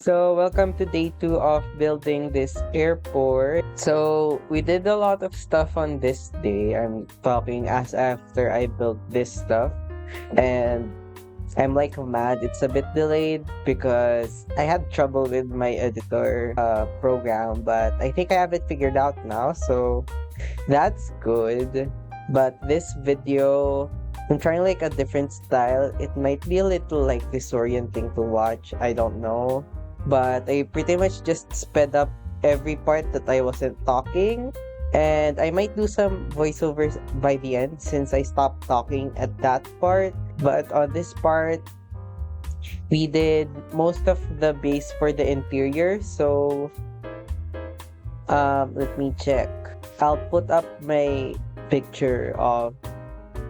So, welcome to day 2 of building this airport. So, we did a lot of stuff on this day. I'm talking as after I built this stuff, and I'm like mad. It's a bit delayed because I had trouble with my editor program, but I think I have it figured out now. So, that's good. But this video, I'm trying like a different style. It might be a little like disorienting to watch. I don't know. But I pretty much just sped up every part that I wasn't talking. And I might do some voiceovers by the end since I stopped talking at that part. But on this part, we did most of the base for the interior. So let me check. I'll put up my picture of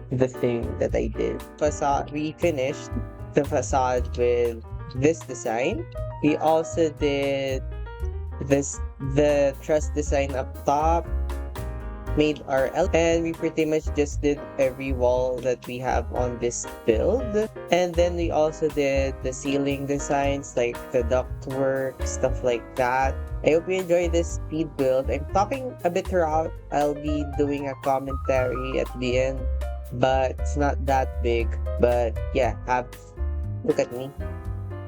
the thing that I did. Facade, we finished the facade with this design. We also did the truss design up top, made our and we pretty much just did every wall that we have on this build. And then we also did the ceiling designs like the ductwork, stuff like that. I hope you enjoy this speed build. I'm talking a bit throughout. I'll be doing a commentary at the end, but it's not that big. But yeah, look at me.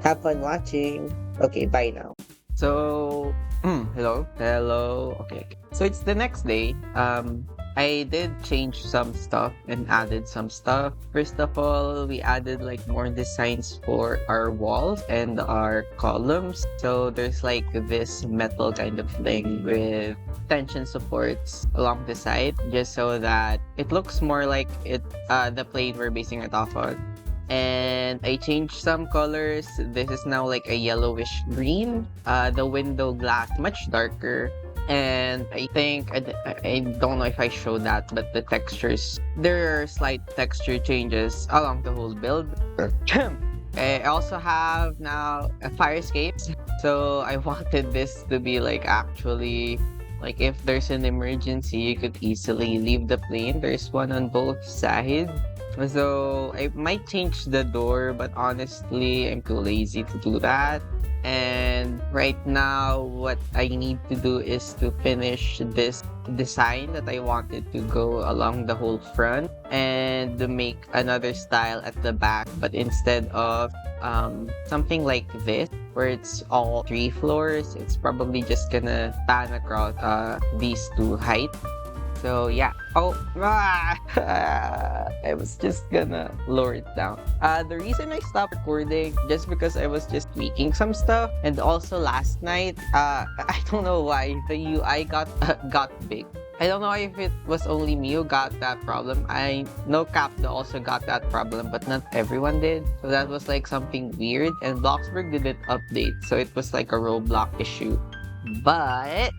Have fun watching. Okay, bye now. So, hello. Okay. So it's the next day. I did change some stuff and added some stuff. First of all, we added like more designs for our walls and our columns. So there's like this metal kind of thing with tension supports along the side, just so that it looks more like the plane we're basing it off on. And I changed some colors. This is now like a yellowish green. The window glass much darker. And I think I don't know if I showed that, but the textures, there are slight texture changes along the whole build. I also have now a fire escape. So I wanted this to be like actually like if there's an emergency, you could easily leave the plane. There's one on both sides. So I might change the door, but honestly, I'm too lazy to do that. And right now, what I need to do is to finish this design that I wanted to go along the whole front and to make another style at the back. But instead of something like this, where it's all 3 floors, it's probably just gonna span across these two heights. So yeah. I was just gonna lower it down. The reason I stopped recording just because I was just tweaking some stuff, and also last night, I don't know why the UI got big. I don't know if it was only me who got that problem. I know Capda also got that problem, but not everyone did. So that was like something weird, and Bloxburg didn't update, so it was like a Roblox issue. But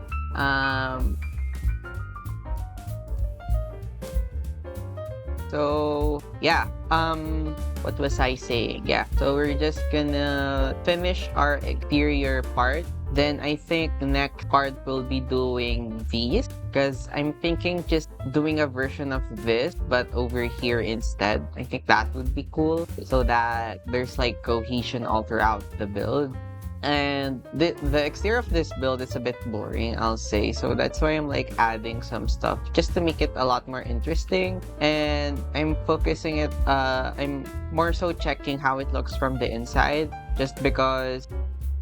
so yeah, what was I saying? Yeah, so we're just gonna finish our exterior part. Then I think the next part will be doing these, because I'm thinking just doing a version of this, but over here instead. I think that would be cool, so that there's like cohesion all throughout the build. And the exterior of this build is a bit boring, I'll say. So that's why I'm like adding some stuff just to make it a lot more interesting. And I'm focusing it, I'm more so checking how it looks from the inside, just because,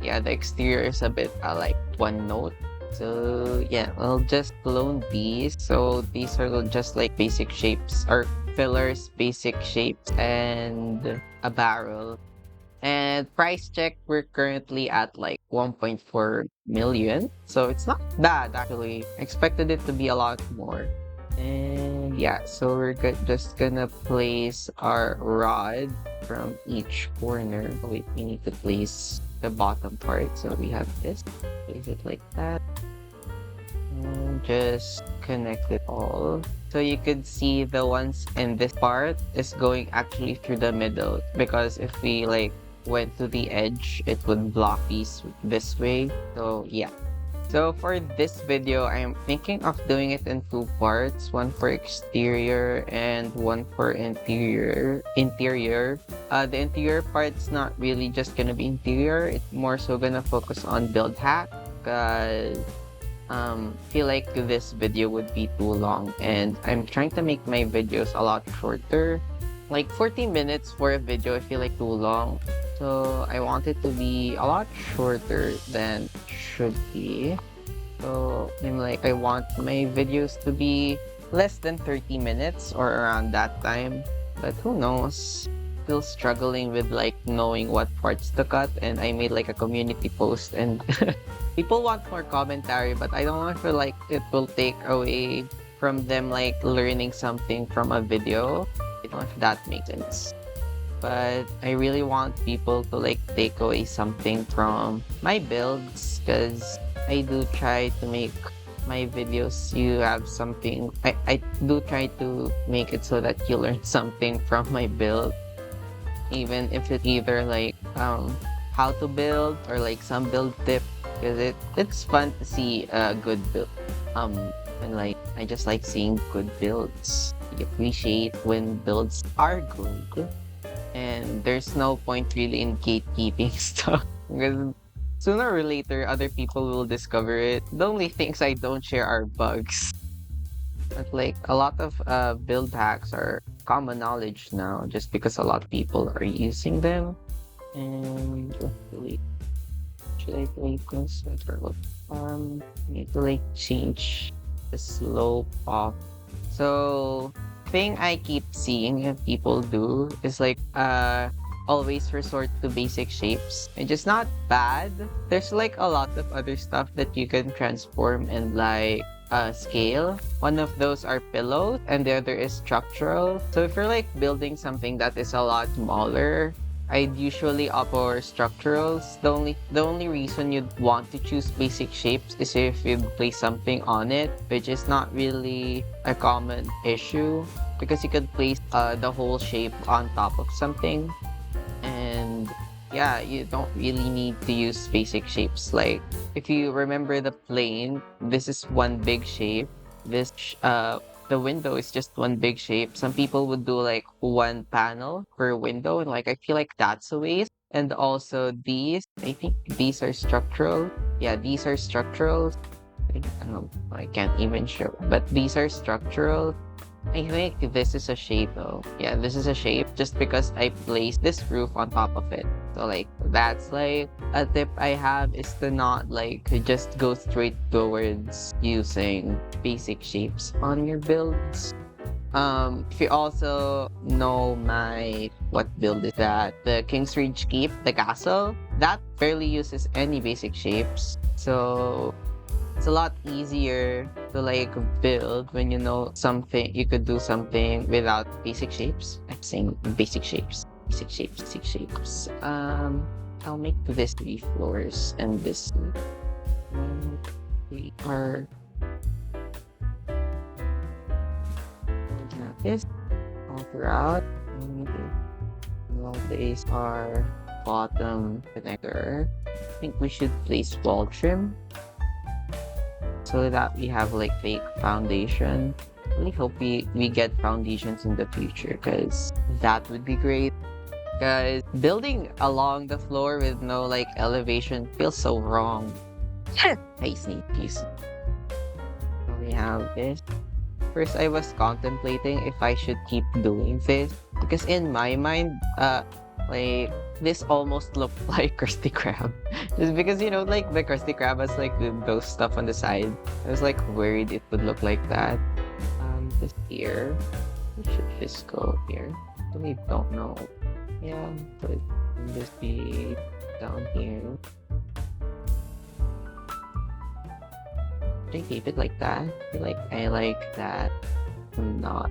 yeah, the exterior is a bit like one note. So yeah, I'll just clone these. So these are just like basic shapes or fillers, basic shapes, and a barrel. And price check, we're currently at like 1.4 million. So it's not bad actually. I expected it to be a lot more. And yeah, so we're just gonna place our rod from each corner. Oh, wait, we need to place the bottom part. So we have this. Place it like that. And just connect it all. So you could see the ones in this part is going actually through the middle, because if we like went to the edge, it would block these this way. So yeah. So for this video, I'm thinking of doing it in two parts, one for exterior and one for interior. The interior part's not really just gonna be interior, it's more so gonna focus on build hack, because feel like this video would be too long, and I'm trying to make my videos a lot shorter. Like 40 minutes for a video, I feel like too long. So I want it to be a lot shorter than it should be. So I want my videos to be less than 30 minutes or around that time. But who knows? Still struggling with knowing what parts to cut, and I made a community post, and people want more commentary, but I don't know if it will take away from them learning something from a video. I don't know if that makes sense. But I really want people to take away something from my builds, because I do try to make my videos you have something. I do try to make it so that you learn something from my build, even if it's either how to build or some build tip, because it's fun to see a good build. And I just like seeing good builds. I appreciate when builds are good, and there's no point really in gatekeeping stuff, because sooner or later other people will discover it. The only things I don't share are bugs, but a lot of build hacks are common knowledge now, just because a lot of people are using them. And should I delete this? I need to change the slope of. So thing I keep seeing people do is always resort to basic shapes, and just not bad. There's a lot of other stuff that you can transform and scale. One of those are pillows, and the other is structural. So if you're building something that is a lot smaller, I'd usually opt for structurals. The only reason you'd want to choose basic shapes is if you'd place something on it, which is not really a common issue, because you could place the whole shape on top of something. And yeah, you don't really need to use basic shapes. If you remember the plane, this is one big shape. The window is just one big shape. Some people would do one panel per window, and I feel like that's a waste. And also I think these are structural. Yeah, these are structural. I can't even show, but these are structural. I think this is a shape though. Yeah, this is a shape just because I placed this roof on top of it. So that's a tip I have, is to not just go straight towards using basic shapes on your builds. If you also know what build is that, the King's Ridge Keep, the castle, that barely uses any basic shapes. So it's a lot easier to build when you know something. You could do something without basic shapes. I'm saying basic shapes. I'll make this 3 floors, and this 3 are this all throughout. All these are bottom connector. I think we should place wall trim, so that we have fake foundation. I really hope we get foundations in the future, because that would be great. Guys, building along the floor with no elevation feels so wrong. I sneeze. We have this. First, I was contemplating if I should keep doing this, because in my mind, this almost looked like Krusty Krab. Just because, the Krusty Krab has those stuff on the side. I was worried it would look like that. This here. Where should this go here? I really don't know. Yeah, but this be down here. Should I keep it like that? I feel I like that. Not.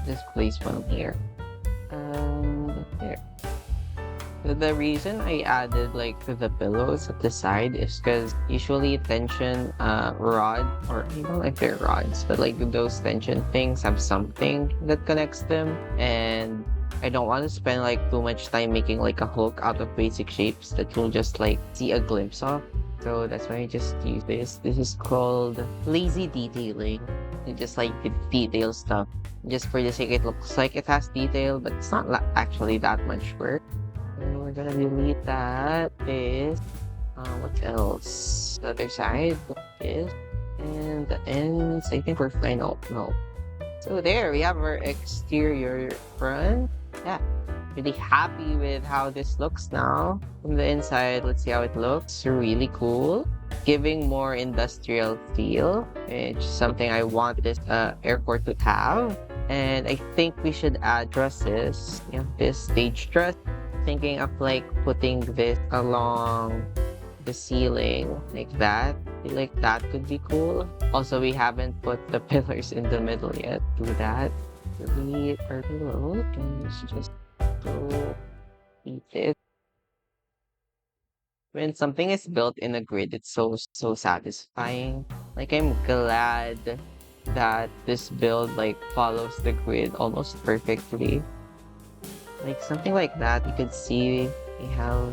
Just place one here. There. So the reason I added the pillows at the side is because usually tension rod, or I don't know if they're rods, but those tension things have something that connects them, and I don't want to spend like too much time making like a hook out of basic shapes that you'll just like see a glimpse of. So that's why I just use this. This is called lazy detailing. You just like the detail stuff. Just for the sake it looks like it has detail, but it's not actually that much work. And we're gonna delete that. This. What else? The other side. This. And the ends. I think we're fine. No. So there we have our exterior front. Yeah, really happy with how this looks now. From the inside, let's see how it looks. Really cool. Giving more industrial feel, which is something I want this airport to have. And I think we should add trusses. Yeah, this stage truss. Thinking of like putting this along the ceiling like that. I feel like that could be cool. Also, we haven't put the pillars in the middle yet. Do that. Delete our below. Just go eat it. When something is built in a grid, it's so satisfying. Like I'm glad that this build like follows the grid almost perfectly. Like something like that, you could see we have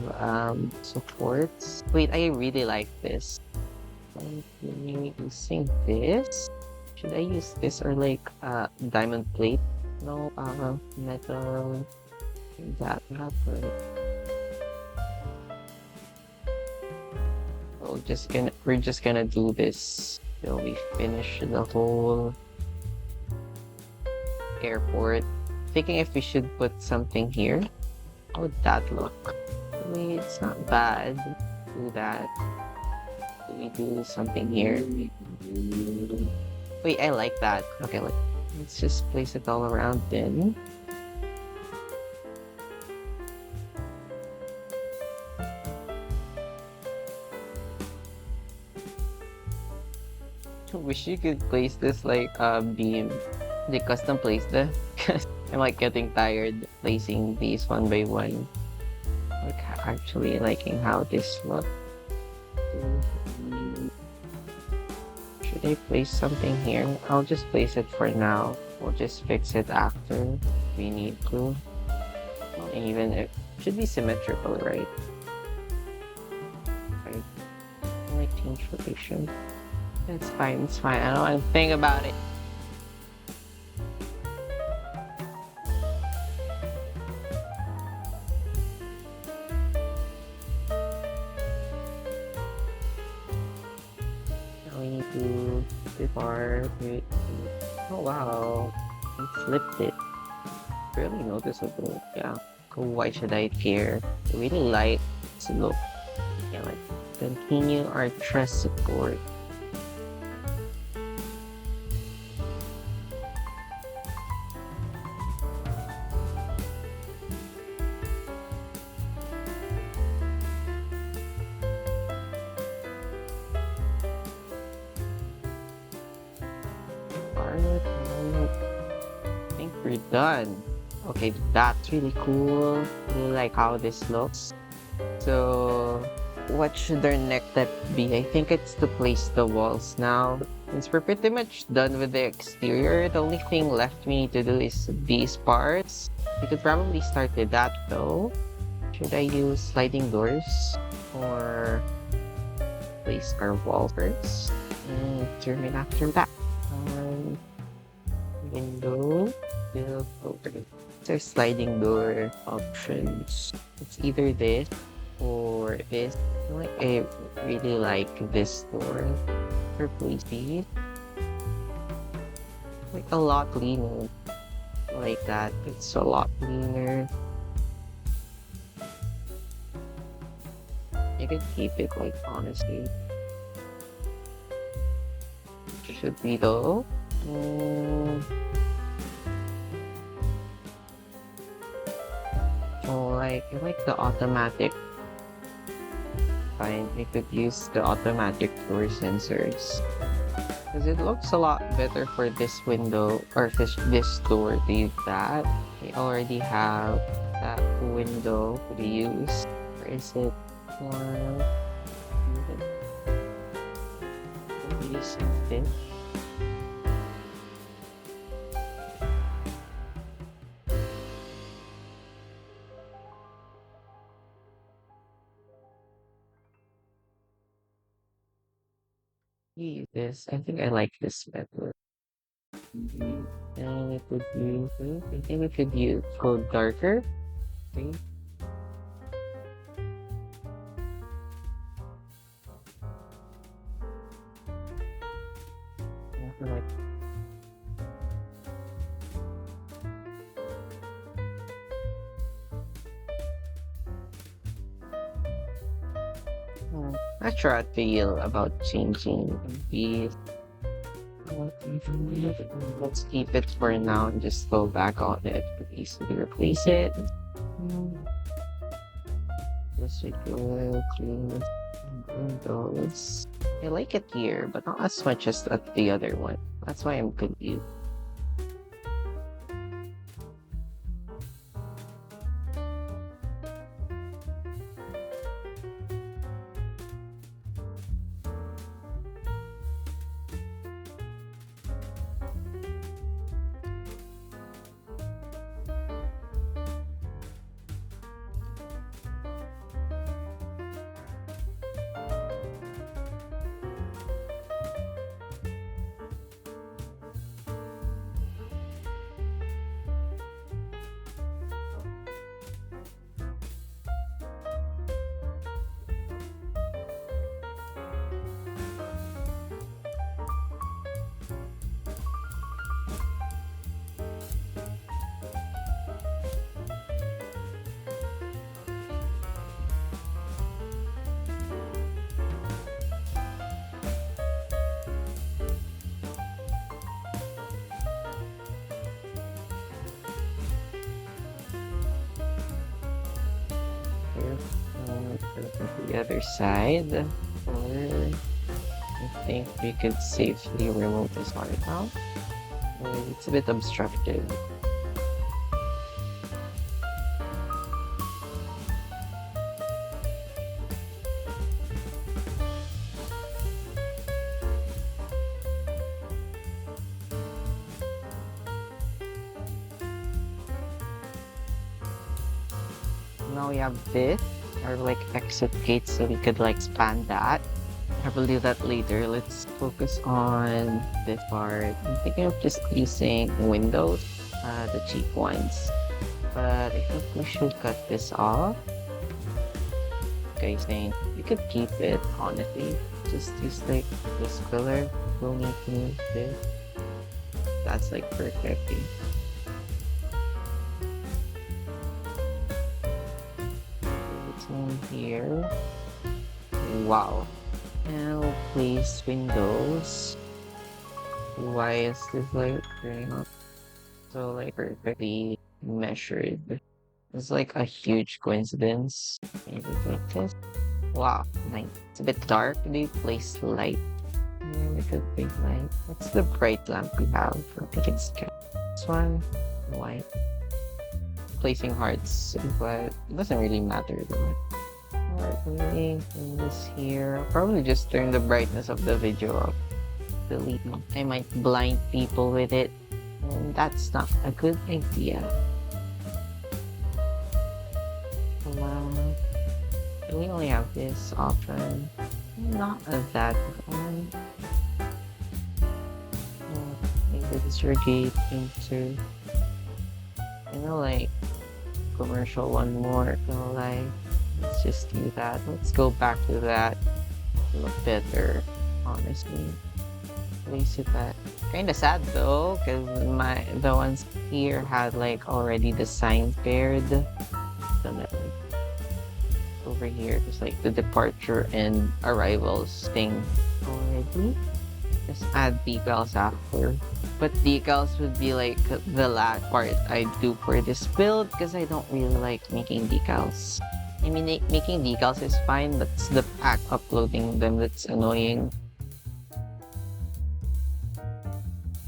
supports. Wait, I really like this. Using this? Should I use this or like diamond plate? No, metal. That happened. We're just gonna do this till we finish the whole airport. Thinking if we should put something here. How would that look? Wait, it's not bad. Do that. Do we do something here? Wait, I like that. Okay, let's just place it all around then. I wish you could place this like beam. They custom place the I'm like getting tired placing these one by one. Like actually liking how this looks. Should I place something here? I'll just place it for now. We'll just fix it after we need to. Even it should be symmetrical, right? Right. Like change rotation. It's fine, it's fine. I don't want to think about it. Now we need to bar. Oh wow, we flipped it. Really noticeable. Yeah. Why should I care? I really like this look. Yeah, like continue our truss support. I think we're done. Okay, that's really cool. Really like how this looks. So, what should our next step be? I think it's to place the walls now. Since we're pretty much done with the exterior, the only thing left we need to do is these parts. We could probably start with that though. Should I use sliding doors or place our wall first and turn it after that? Window, build over. There's sliding door options. It's either this or this. I really like this door for placing. Like a lot cleaner. Like that. It's a lot cleaner. You can keep it like honestly. Should be though. Oh, I like the automatic. Fine, we could use the automatic door sensors. Because it looks a lot better for this window or this door to use that. We already have that window to use. Where is it? Use this. use this. I think I like this method. And we could use, I think we could use go darker. Okay. Like, not sure how I feel about changing the. Let's keep it for now and just go back on it. Easily replace it. This we go clean windows. I like it here, but not as much as at the other one. That's why I'm confused. Here, the other side. Or I think we could safely remove this part now. It's a bit obstructive. Now we have this, our like exit gate, so we could like span that. I will do that later. Let's focus on this part. I'm thinking of just using windows, the cheap ones. But I think we should cut this off. Guys, saying we could keep it, honestly. Just use like this color. We'll need to use this. That's like perfect. It's on here. Wow. Now place windows. Why is this like turning up? So like perfectly measured. It's like a huge coincidence. Maybe like this. Wow, nice. It's a bit dark. Maybe place light. Yeah, we could big light. What's the bright lamp we have? I think it's this one. White. Placing hearts, but it doesn't really matter though. Alright, this here. I'll probably just turn the brightness of the video up. Delete. I might blind people with it. And that's not a good idea. We only have this often. Not that one. Maybe this is your gate into. You know, like commercial one more. So like, let's just do that. Let's go back to that. Look better, honestly. Place it back. Kinda sad though, because the ones here had like already the signs paired. Over here, just like the departure and arrivals thing already. Just add decals after. But decals would be like the last part I do for this build because I don't really like making decals. I mean, making decals is fine, but it's the act uploading them that's annoying.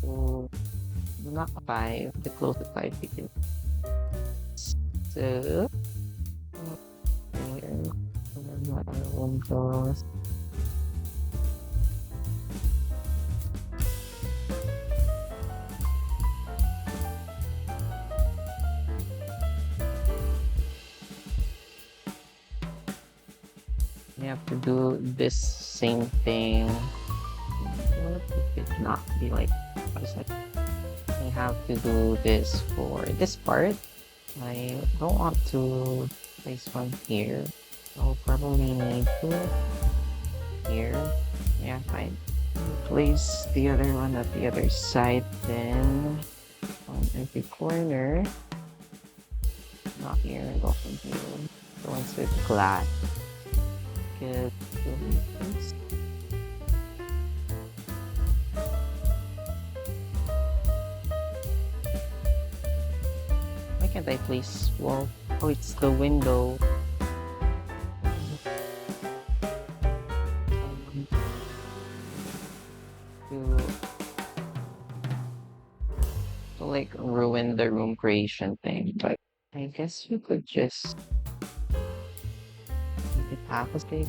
So, not 5, the close to 5 because. So, here, windows. You have to do this same thing it not be like, I was like, I have to do this for this part. I don't want to place one here. I'll probably need to here. Yeah, fine. Place the other one at the other side, then on every corner. Not here, go from here. The ones with glass. Get this. Why can't I place wall? Oh, it's the window. To like ruin the room creation thing, but I guess you could just make it half as big.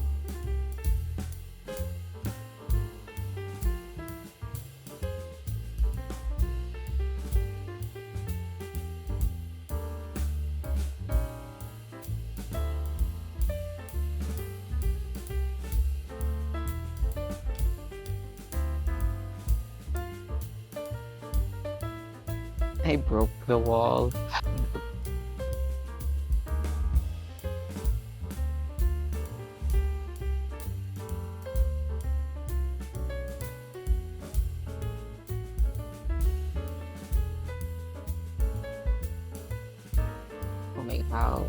I broke the wall. Oh my god.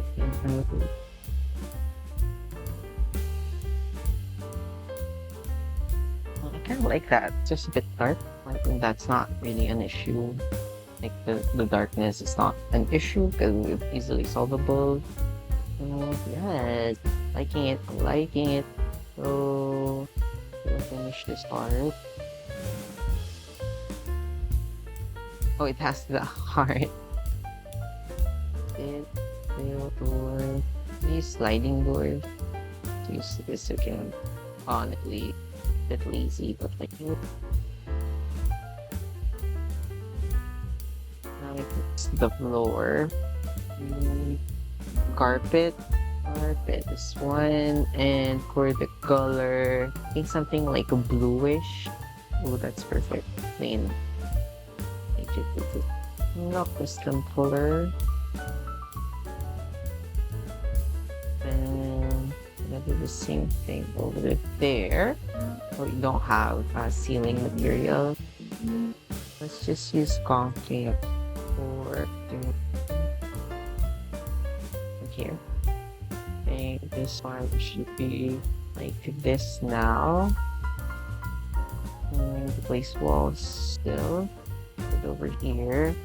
I kind of like that. It's just a bit dark. I think that's not really an issue. Like the darkness is not an issue because it's easily solvable. Yes, liking it. So we'll finish this part. Oh, it has the heart. It door. These sliding doors. Use this again. Honestly, a bit lazy, but like now it's the floor. Carpet. Carpet is one, and for the color, I think something like a bluish. Oh, that's perfect. Plain. Not custom color. And gonna do the same thing over there. Oh, you don't have a ceiling material. Let's just use concrete for here. I think this one should be like this now. And place walls still. Put it over here.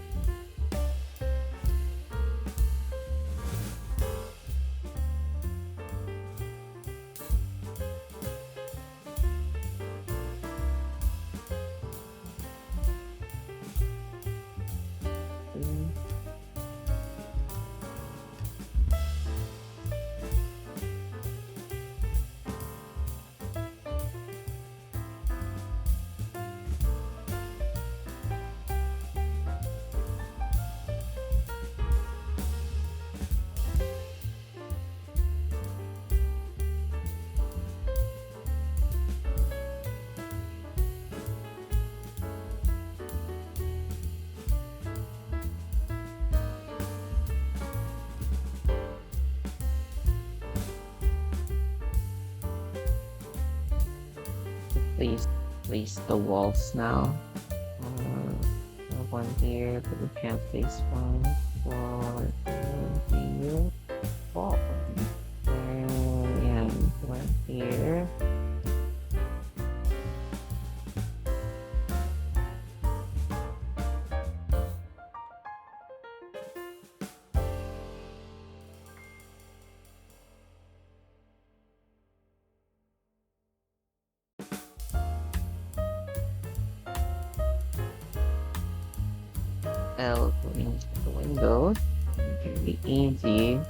Place the walls now. One here, but we can't place one for here. Wall. And one here. L going to the window. It can be easy.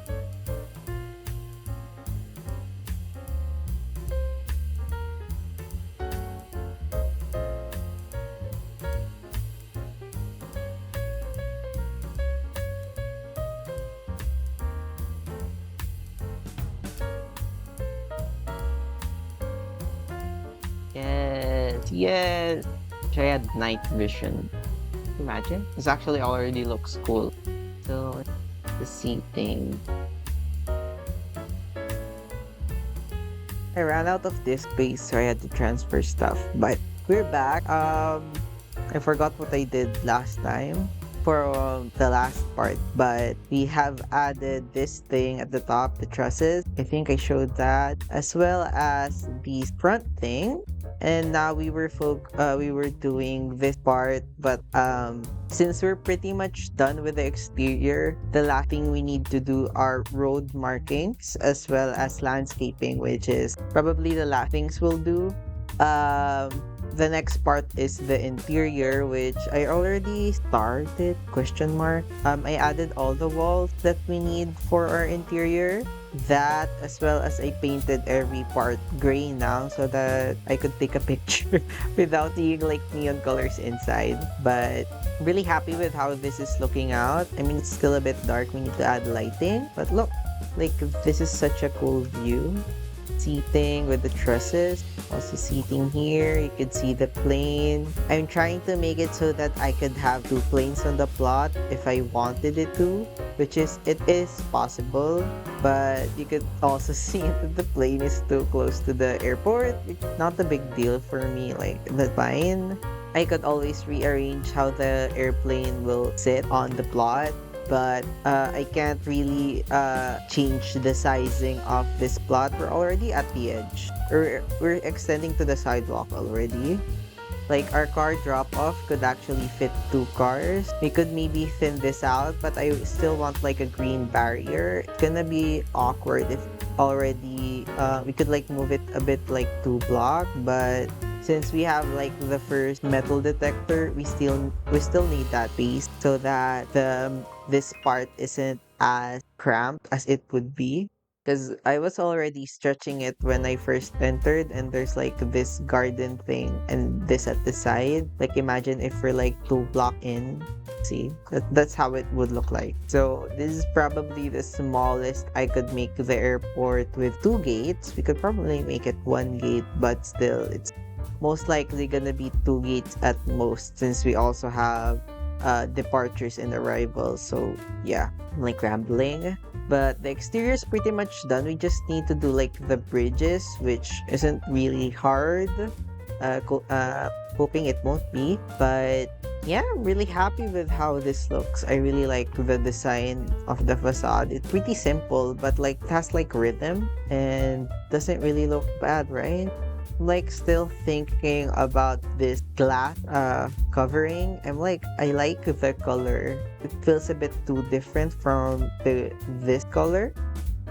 Yes, yes. I had night vision. Imagine. This actually already looks cool. So the seating. I ran out of disk space, so I had to transfer stuff. But we're back. I forgot what I did last time for the last part, but we have added this thing at the top, the trusses. I think I showed that, as well as the front thing. And now we were doing this part, but since we're pretty much done with the exterior, the last thing we need to do are road markings as well as landscaping, which is probably the last things we'll do. The next part is the interior, which I already started, question mark. I added all the walls that we need for our interior. That, as well as I painted every part gray now so that I could take a picture without seeing like neon colors inside. But really happy with how this is looking out. I mean, it's still a bit dark. We need to add lighting, but look, like this is such a cool view. Seating with the trusses, also seating here. You could see the plane. I'm trying to make it so that I could have two planes on the plot if I wanted it to, which is, it is possible, but you could also see that the plane is too close to the airport. It's not a big deal for me, like that's fine. I could always rearrange how the airplane will sit on the plot, but I can't really change the sizing of this plot. We're already at the edge. We're extending to the sidewalk already. Like our car drop-off could actually fit two cars. We could maybe thin this out, but I still want like a green barrier. It's gonna be awkward if already we could like move it a bit like 2 block, but since we have like the first metal detector, we still need that space so that this part isn't as cramped as it would be. Because I was already stretching it when I first entered, and there's like this garden thing and this at the side. Like imagine if we're like 2 block in. See, that's how it would look like. So this is probably the smallest I could make the airport with 2 gates. We could probably make it 1 gate, but still, it's most likely gonna be 2 gates at most, since we also have departures and arrivals. So yeah, I'm like rambling, but the exterior is pretty much done. We just need to do like the bridges, which isn't really hard. Hoping it won't be, but yeah, I'm really happy with how this looks. I really like the design of the facade. It's pretty simple, but like it has like rhythm and doesn't really look bad, right? Like still thinking about this glass covering. I'm like, I like the color. It feels a bit too different from this color.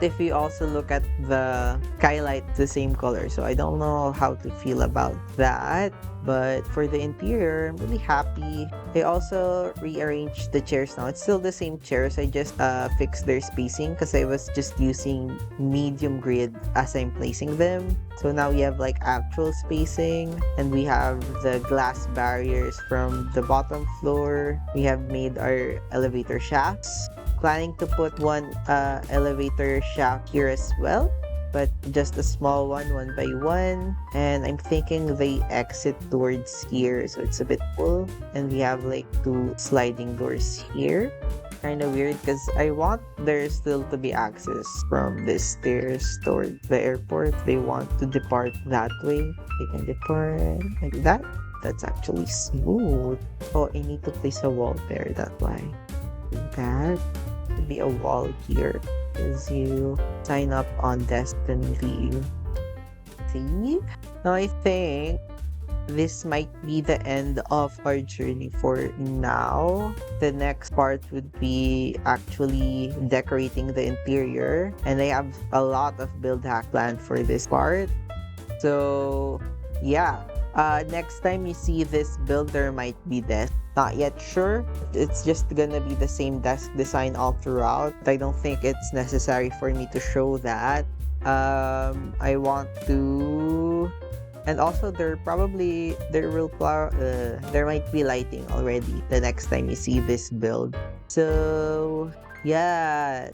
If you also look at the skylight, the same color, so I don't know how to feel about that. But for the interior, I'm really happy. I also rearranged the chairs now. It's still the same chairs. I just fixed their spacing because I was just using medium grid as I'm placing them. So now we have like actual spacing, and we have the glass barriers from the bottom floor. We have made our elevator shafts. Planning to put one elevator shaft here as well, but just a small one by one. And I'm thinking they exit towards here, so it's a bit full. And we have like 2 sliding doors here. Kind of weird because I want there still to be access from the stairs toward the airport. They want to depart that way. They can depart like that. That's actually smooth. Oh, I need to place a wall there, that's why. That to be a wall here as you sign up on Destiny. See? Now I think this might be the end of our journey for now. The next part would be actually decorating the interior, and I have a lot of build hack planned for this part. So yeah, next time you see this build, there might be this. Not yet sure. It's just gonna be the same desk design all throughout. I don't think it's necessary for me to show that. I want to, and also there might be lighting already the next time you see this build. So yeah,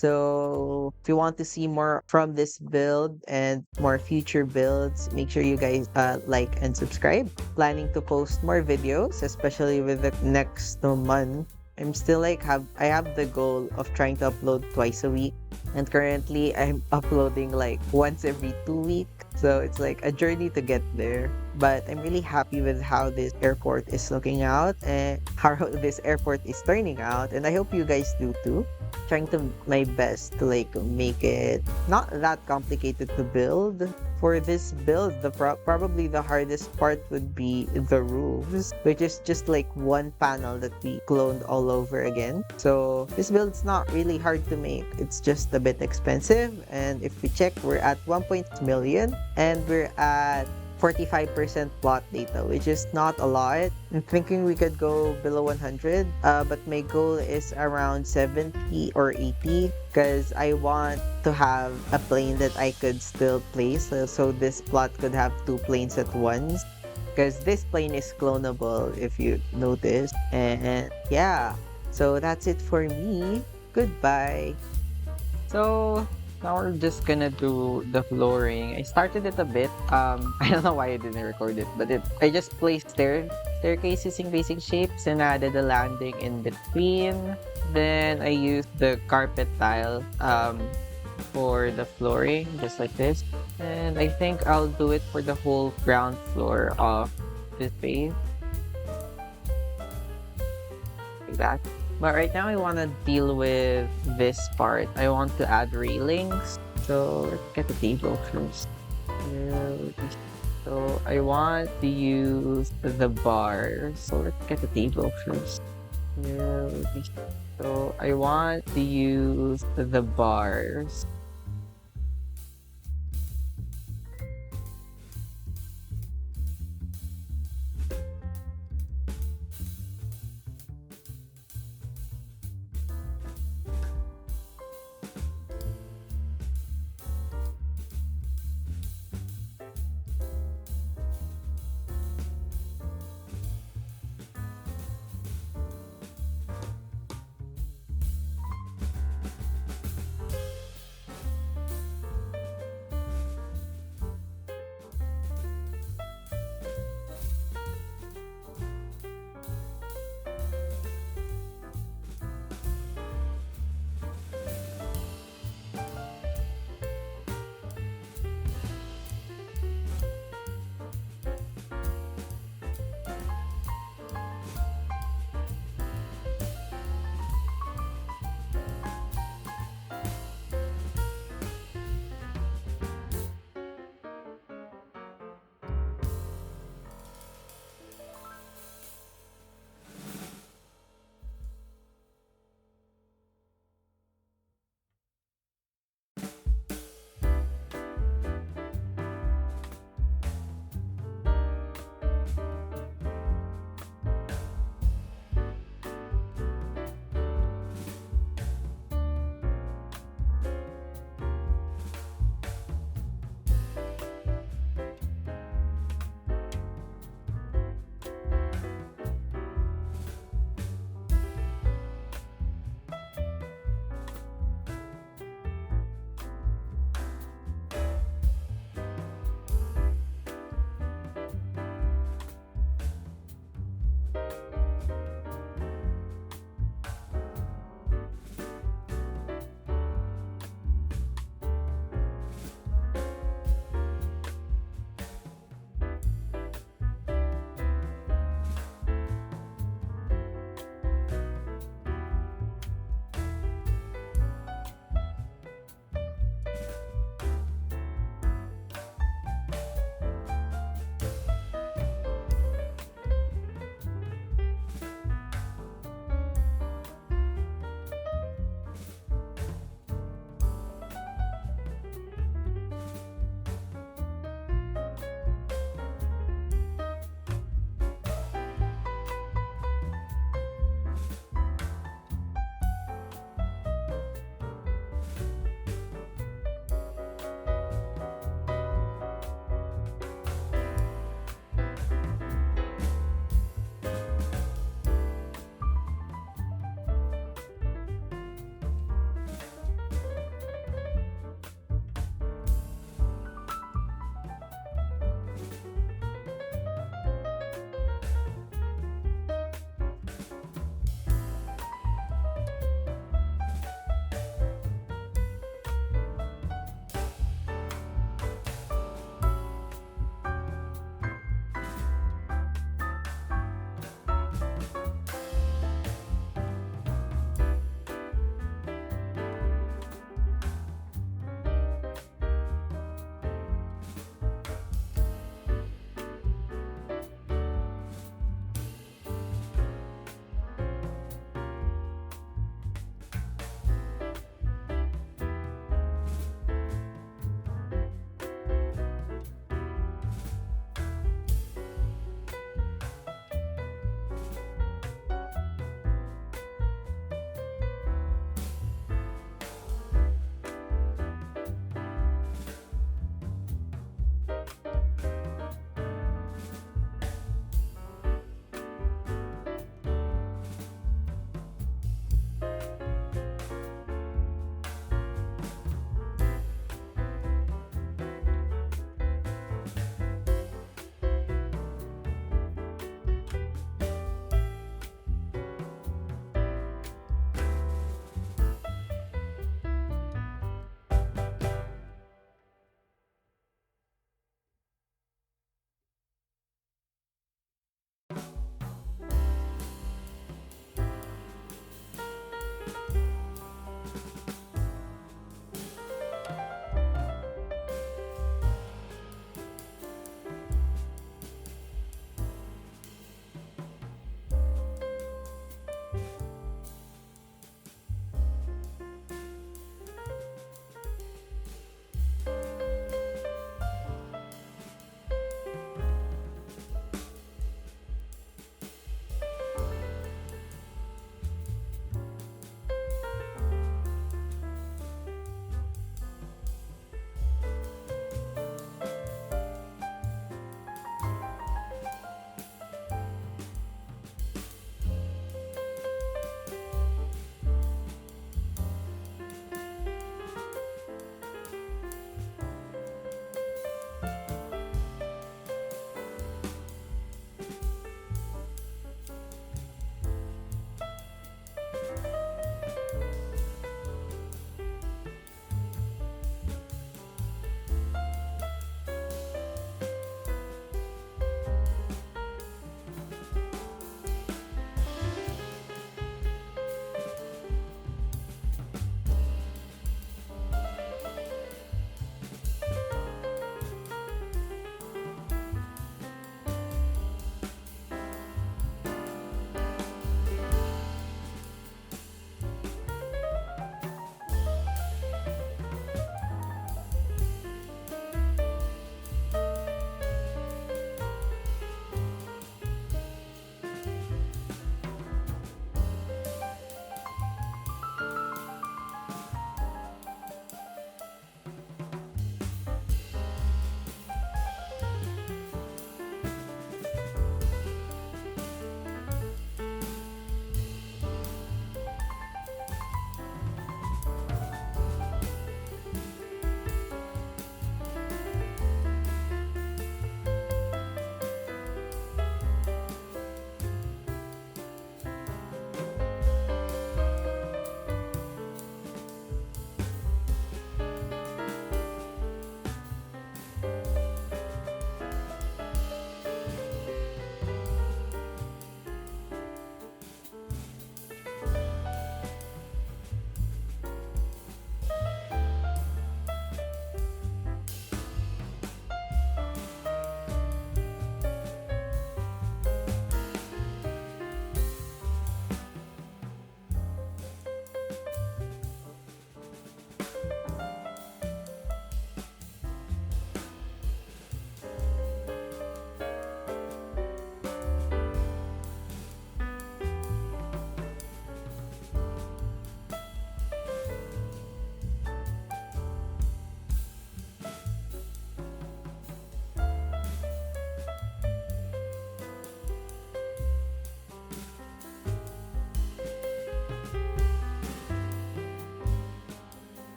So if you want to see more from this build and more future builds, make sure you guys like and subscribe. Planning to post more videos, especially with the next month. I'm still like I have the goal of trying to upload twice a week, and currently I'm uploading like once every 2 weeks. So it's like a journey to get there. But I'm really happy with how this airport is looking out and how this airport is turning out, and I hope you guys do too. Trying to my best to like make it not that complicated to build. For this build, probably the hardest part would be the roofs, which is just like one panel that we cloned all over again. So this build's not really hard to make. It's just a bit expensive. And if we check, we're at 1.6 million and we're at 45% plot data, which is not a lot. I'm thinking we could go below 100, but my goal is around 70 or 80 because I want to have a plane that I could still place. So this plot could have two planes at once because this plane is clonable if you notice. And yeah, so that's it for me. Goodbye. So now we're just gonna do the flooring. I started it a bit. I don't know why I didn't record it, but I just placed staircases in basic shapes and added a landing in between. Then I used the carpet tile for the flooring, just like this. And I think I'll do it for the whole ground floor of this space, like that. But right now I want to deal with this part. I want to add railings. So let's get the table first. So I want to use the bars. So let's get the table first. So I want to use the bars.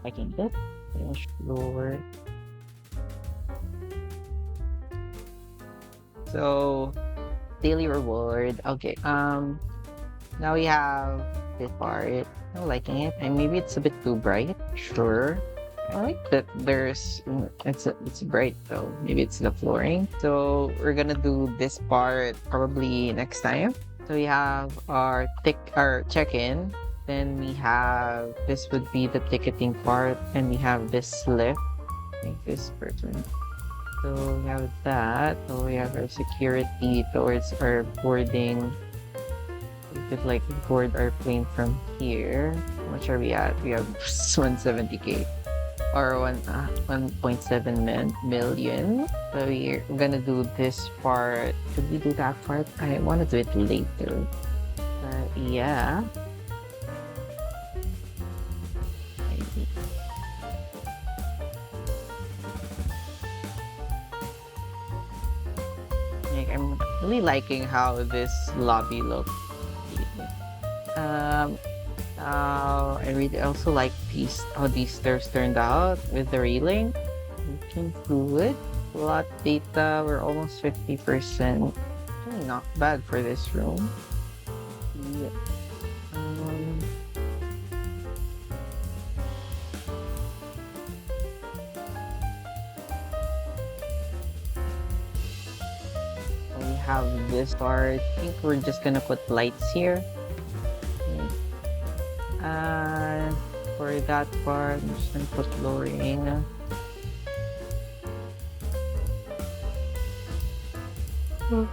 liking it. Finish floor. So daily reward. Okay. Now we have this part. I'm liking it. And maybe it's a bit too bright. Sure. I like that it's bright though. Maybe it's the flooring. So we're gonna do this part probably next time. So we have our check-in. Then we have this would be the ticketing part, and we have this slip. I think this person. So we have that. So we have our security towards our boarding. We could like board our plane from here. How much are we at? We have 170k or 1.7 million. So we're gonna do this part. Should we do that part? I want to do it later. Yeah. Like, I'm really liking how this lobby looks. I really also like how these stairs turned out with the railing. Looking good. Lot data, we're almost 50%. Really not bad for this room. Yeah. We have this part. I think we're just gonna put lights here. For that part, I'm just gonna put flooring. Oh.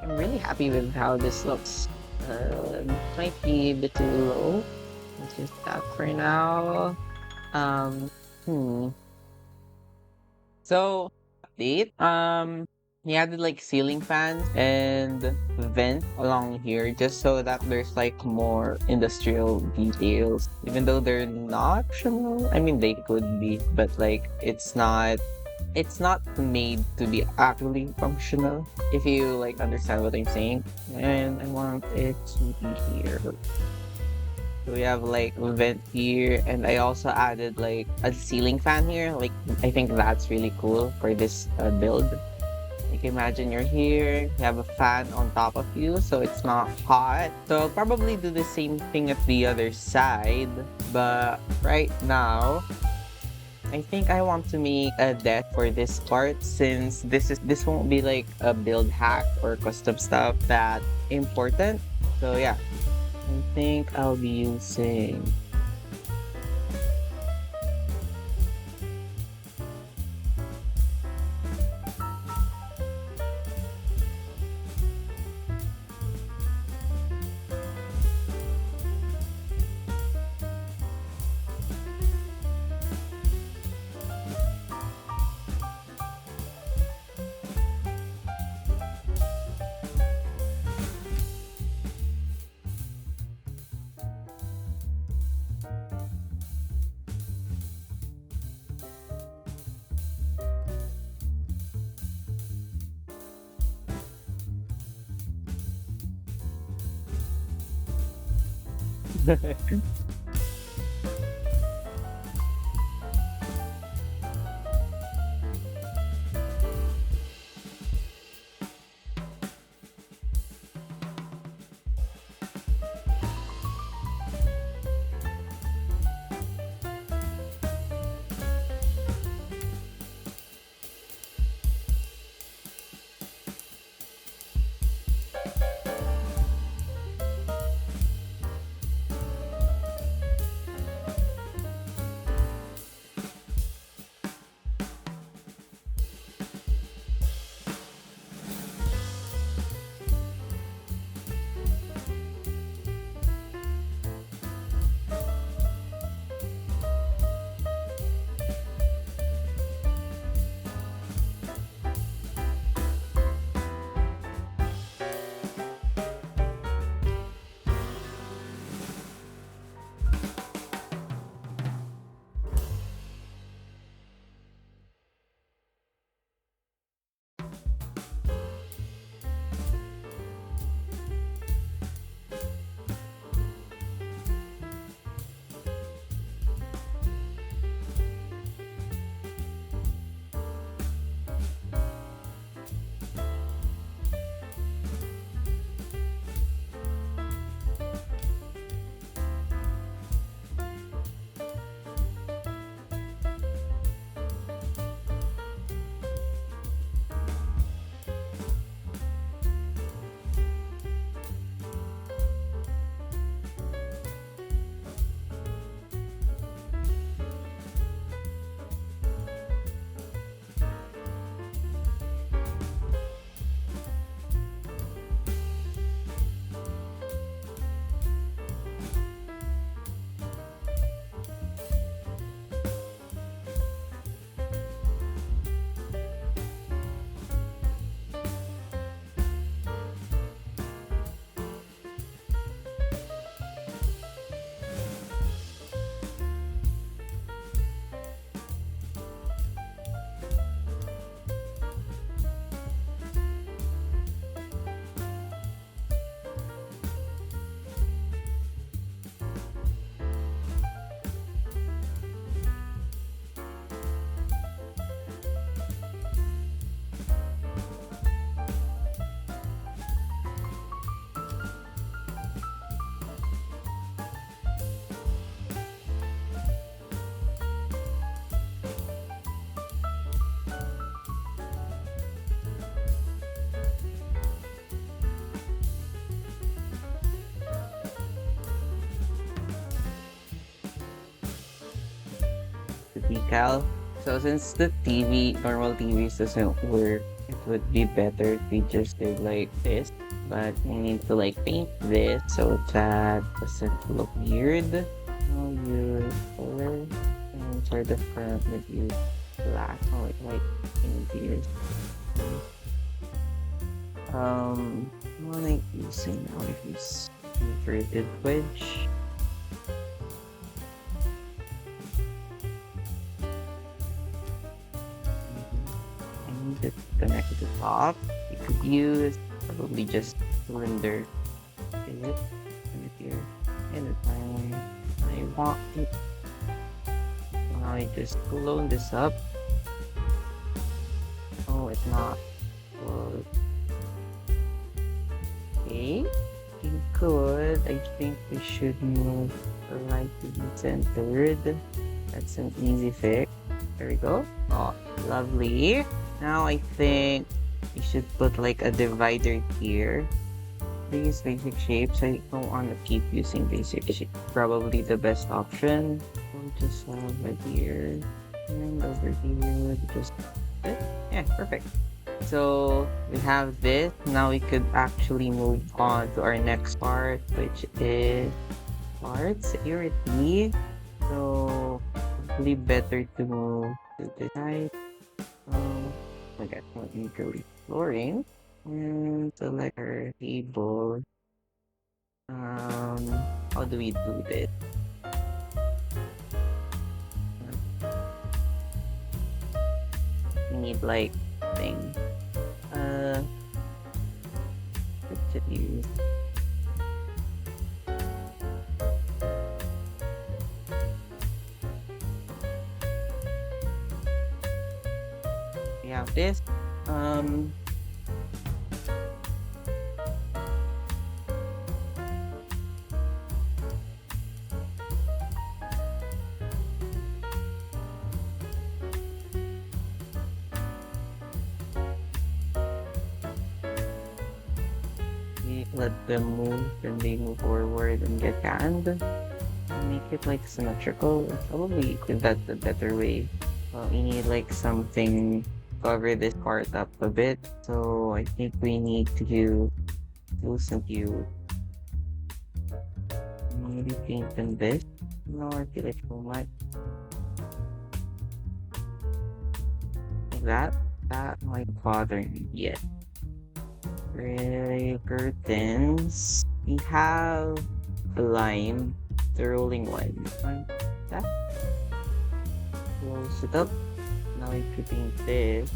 I'm really happy with how this looks. Might be a bit too low. Let's just that for now. So update. He added like ceiling fans and vent along here just so that there's like more industrial details. Even though they're not optional. I mean they could be, but like it's not made to be actually functional, if you like understand what I'm saying. And I want it to be here. So we have like a vent here, and I also added like a ceiling fan here. Like I think that's really cool for this build. Like imagine you're here, you have a fan on top of you, so it's not hot. So I'll probably do the same thing at the other side, but right now, I think I want to make a deck for this part since this won't be like a build hack or custom stuff that important. So yeah, I think I'll be using decal. So since the normal TVs doesn't work, it would be better if we just did like this. But we need to like paint this so that doesn't look weird. I'll use color and for the front would use black. Oh, like interiors. I like using now if use inverted wedge. I need to connect to the top. You could use probably just cylinder. Is it? Put it here. And I want it. Now I just clone this up. Oh, it's not. Well, okay. Good. I think we should move the light to be centered. That's an easy fix. There we go. Oh, lovely. Now I think we should put like a divider here. These basic shapes. I don't want to keep using basic shapes. Probably the best option. We'll just have it here. And over here. Just yeah, perfect. So we have this. Now we could actually move on to our next part, which is part security. So probably better to move to the side. Okay, let me go to flooring and select our table. How do we do this? We need like thing. What should use? We have this. We let them move, then they move forward and get canned. Make it like symmetrical. Probably that's the better way. We need like something cover this part up a bit. So I think we need to loosen you. Maybe paint them this. No, I feel like too much. Like that. That might bother me yet. Curtains. We have the line, the rolling one. That. Close it up. Now we could paint this.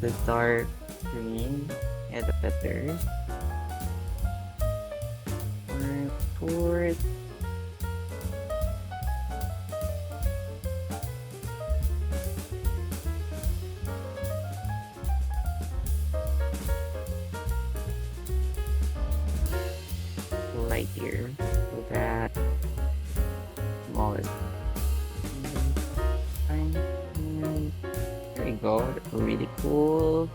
The dark green and better. Fourth. Light here so that smallest. There you go. That's really cool.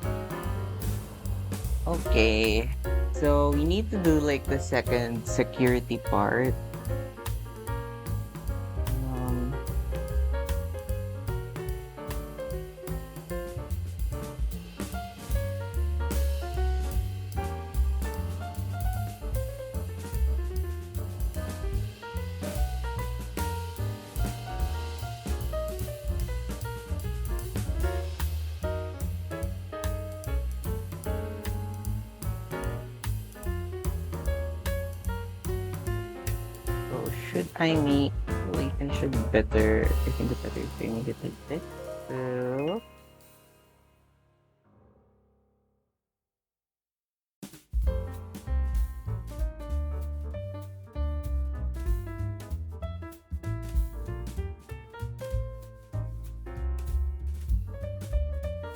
Okay, so we need to do like the second security part. Should I make like and should be better? I think it's better if I make it like this.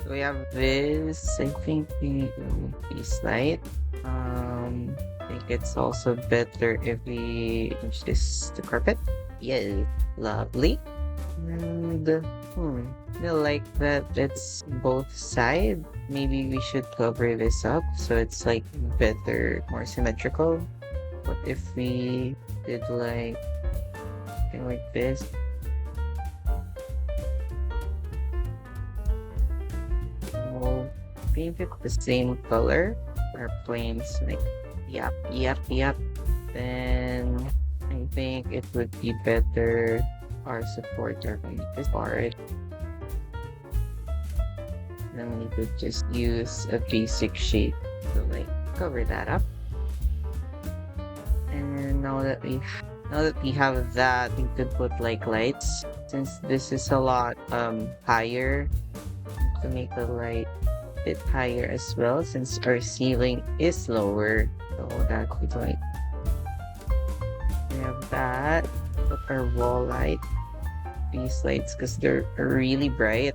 So we have this. I think we is light. I think it's also better if we change this to carpet. Yeah, lovely. And I like that it's both sides. Maybe we should cover this up so it's like better, more symmetrical. What if we did like something like this? paint it the same color. Our planes, like, yep. Then I think it would be better our supporter on this part. Then we could just use a basic shape to like cover that up. And now that we have that, we could put like lights. Since this is a lot higher, to make the light a bit higher as well, since our ceiling is lower. So that could like we have that. Put our wall light. These lights, because they're really bright,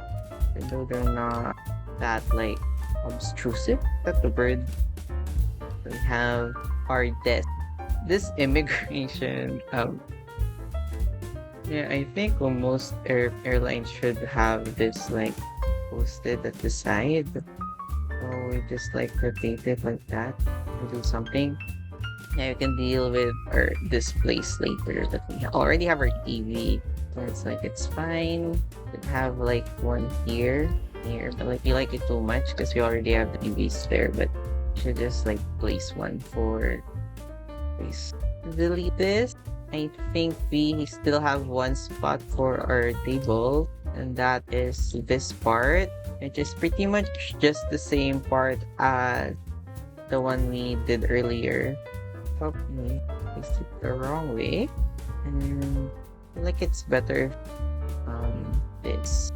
even though they're not that like obtrusive. That's the word. We have our desk. This immigration, yeah, I think most airlines should have this like posted at the side. So we just like rotate it like that and do something. Yeah, you can deal with our displays later that we already have our TV. So it's like it's fine. We have like one here, but like we like it too much because we already have the TVs there, but should just like place one for place. Delete this. I think we still have one spot for our table, and that is this part, which is pretty much just the same part as the one we did earlier. Probably placed it the wrong way, and I feel like it's better this.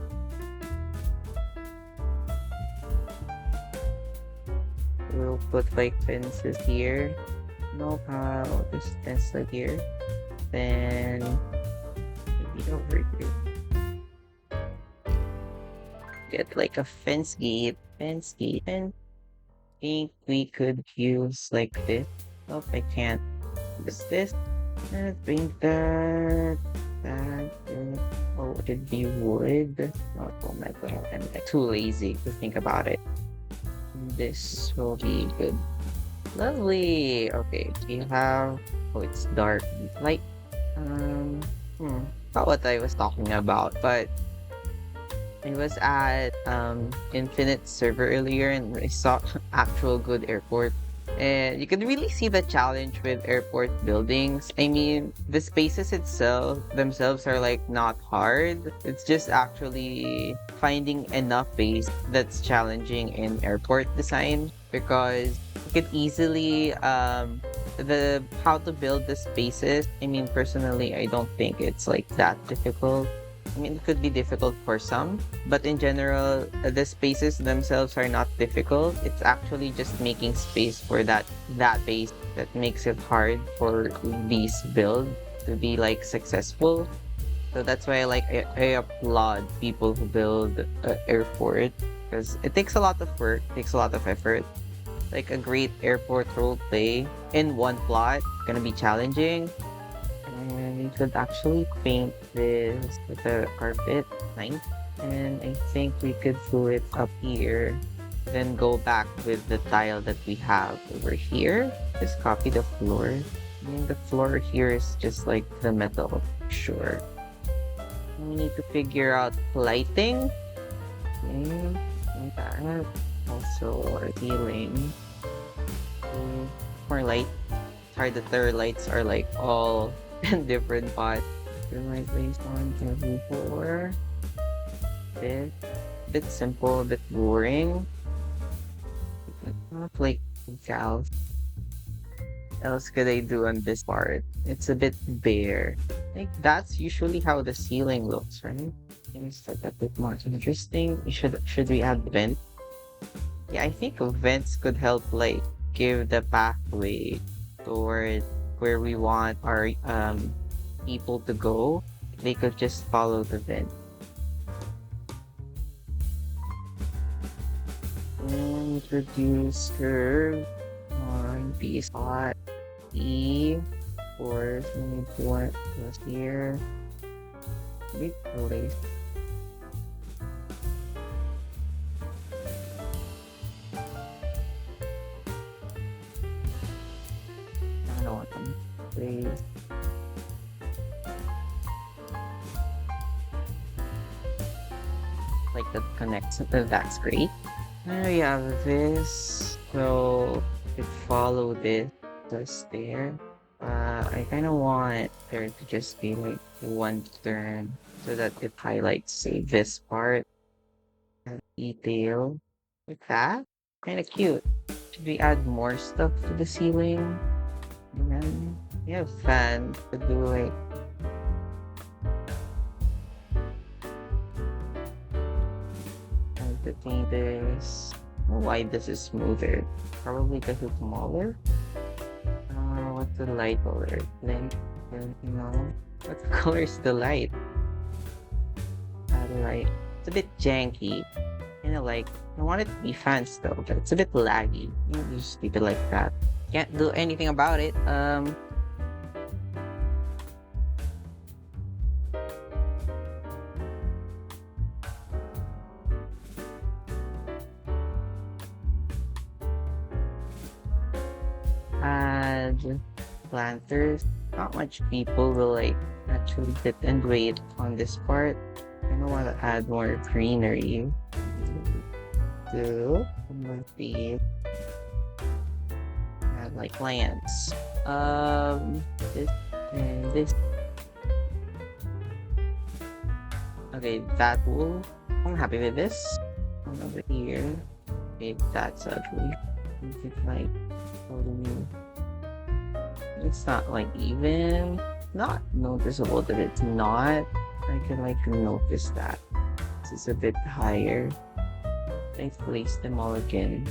We'll put like fences here. No, this fence like here. Then maybe over here. Get like a fence gate. And I think we could use like this. Nope, I can't. Use this. And bring that. Oh, would it be wood? Oh my god, I'm like too lazy to think about it. This will be good. Lovely. Okay, we have. Oh, it's dark. Light. Not what I was talking about, but I was at Infinite server earlier and I saw actual good airport. And you can really see the challenge with airport buildings. I mean, the spaces themselves are like not hard. It's just actually finding enough space that's challenging in airport design, because you could easily the how to build the spaces. I mean, personally, I don't think it's like that difficult. I mean, it could be difficult for some, but in general, the spaces themselves are not difficult. It's actually just making space for that base that makes it hard for these builds to be like successful. So that's why I applaud people who build airport, because it takes a lot of work, takes a lot of effort. Like a great airport role play in one plot gonna be challenging. And we could actually paint this with a carpet line. And I think we could do it up here. Then go back with the tile that we have over here. Just copy the floor. I mean, the floor here is just like the metal. Sure. We need to figure out lighting. Okay. And that. Also, our ceiling. More light. Sorry, the third lights are like all in different spots. My place 1, 2, 4. Bit simple, a bit boring. Not like cows. What else could I do on this part? It's a bit bare. Like that's usually how the ceiling looks, right? Things that a bit more interesting. Should we add vent? Yeah, I think vents could help like give the pathway toward where we want our people to go. They could just follow the vent. And introduce curve on B spot E. Of course, we need to want this here. Big place. I don't want them. Please. Like that connects. That's great. Now we have this. So it follow this there. I kind of want there to just be like one turn so that it highlights, say, this part and detail like that. Kind of cute. Should we add more stuff to the ceiling? And then we have fans to do like and to paint this. Why this is smoother? Probably because it's smaller. What's the light color? Link, you know. What color is the light? The light. It's a bit janky. Kind of like, I want it to be fast though, but it's a bit laggy. You know, just keep it like that. Can't do anything about it. Add planters. Not much people will like actually sit and wait on this part. I don't want to add more greenery. Do be add like plants. This and this. Okay, that will. I'm happy with this. One over here. Okay, that's ugly. It's like totally. It's not like even. Not noticeable that it's not. I can like notice that. This is a bit higher. I place them all again.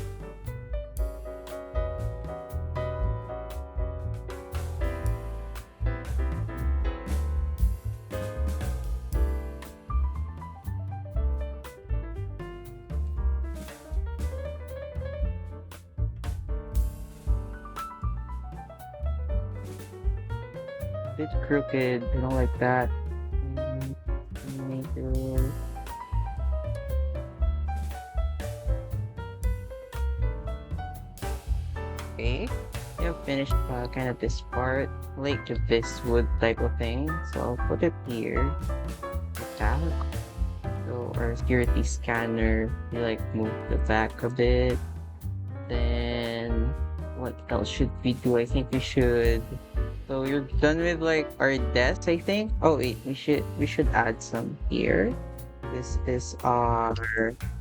Bit crooked, I don't like that. Make it. Okay, I have finished kind of this part, like this wood type of thing. So I'll put it here, like that. So our security scanner, we like move the back a bit. Then what else should we do? I think we should. So you're done with like our desk, I think. Oh wait, we should add some here. This is our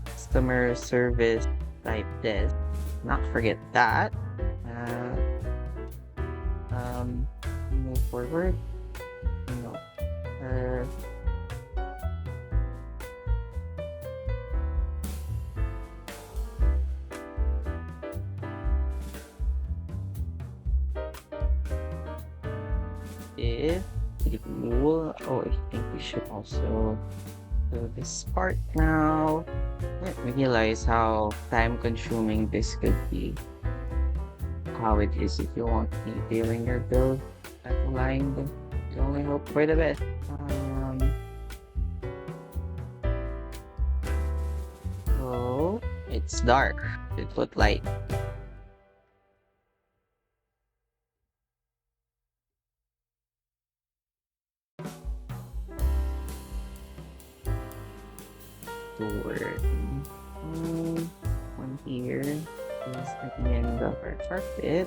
customer service type desk. Not forget that. Move forward. No. If cool. Oh, I think we should also do this part now. I didn't realize how time consuming this could be. How it is if you want detailing your build at aligned. You only hope for the best. So it's dark. It put light. Door. One here is at the end of our carpet.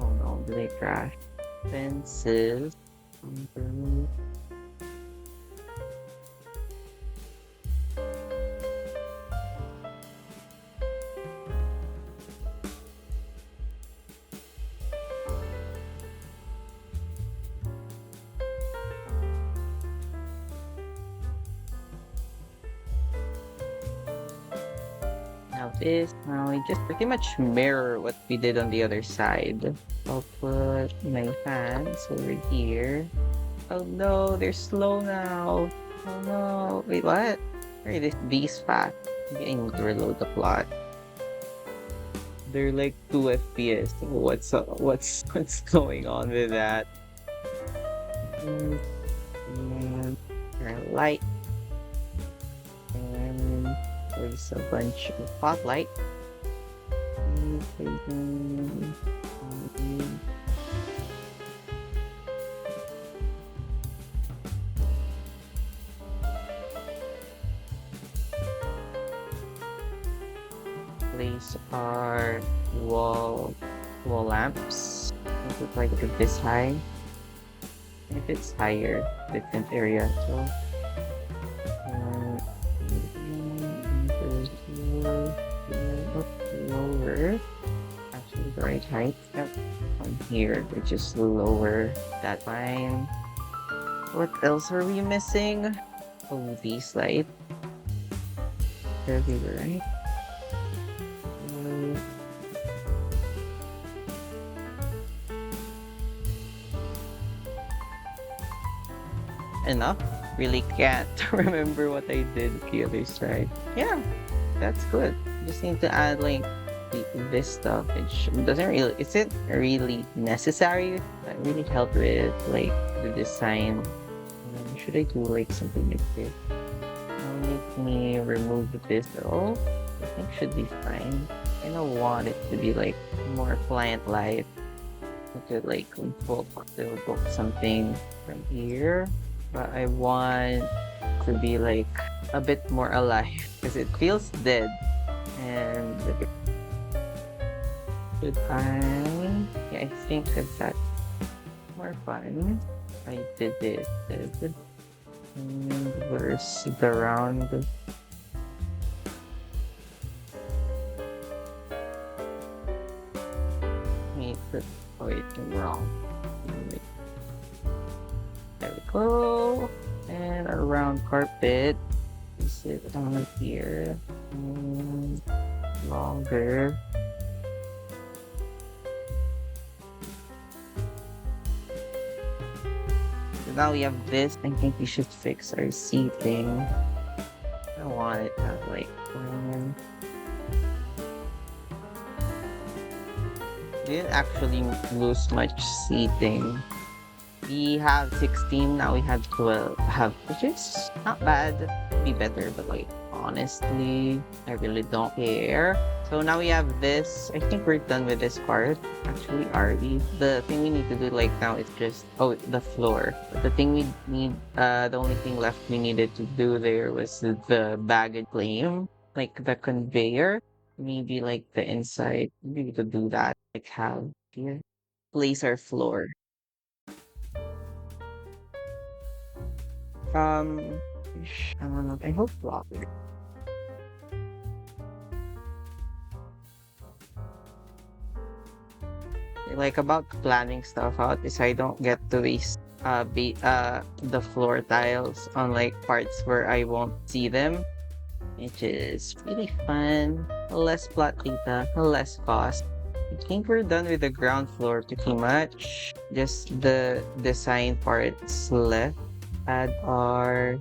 Oh no, did they crash? Fences. Now we just pretty much mirror what we did on the other side. I'll put my fans over here. Oh no, they're slow now. Oh no. Wait, what? Where are these bees fast? Maybe I need to reload the plot. They're like 2 FPS. What's up? What's going on with that? And light. And there's a bunch of spotlight. place our wall lamps. Make it like this high. If it's higher, different area. So lower. Actually, the right height. Yep. On here, which is lower. That line. What else are we missing? Oh, these lights. They're right. Enough. Really can't remember what I did the other side. Yeah, that's good. Just need to add like this stuff. Doesn't really, isn't really necessary, but really help with like the design. Should I do like something like this? Let me remove this though. I think should be fine. I don't want it to be like more client-like. We could like book something from here, but I want to be like a bit more alive because it feels dead. And should I? Yeah, I think that's more fun. I did it. And where's the round? Make it wrong. There we go. And a round carpet. Is it down here? Longer. So now we have this. I think we should fix our seating. I don't want it to have like didn't actually lose much seating. We have 16, now we have 12, which is not bad. Be better, but like honestly, I really don't care. So now we have this. I think we're done with this part. Actually, are we? The thing we need to do like now is just the floor. But the thing we need, the only thing left we needed to do there was the baggage claim, like the conveyor. Maybe like the inside. Maybe to do that, like have here. Place our floor. I don't know. I hope Bloxburg. Like about planning stuff out is I don't get to waste the floor tiles on like parts where I won't see them, which is really fun. Less plot data, less cost. I think we're done with the ground floor pretty much. Just the design parts left. Add our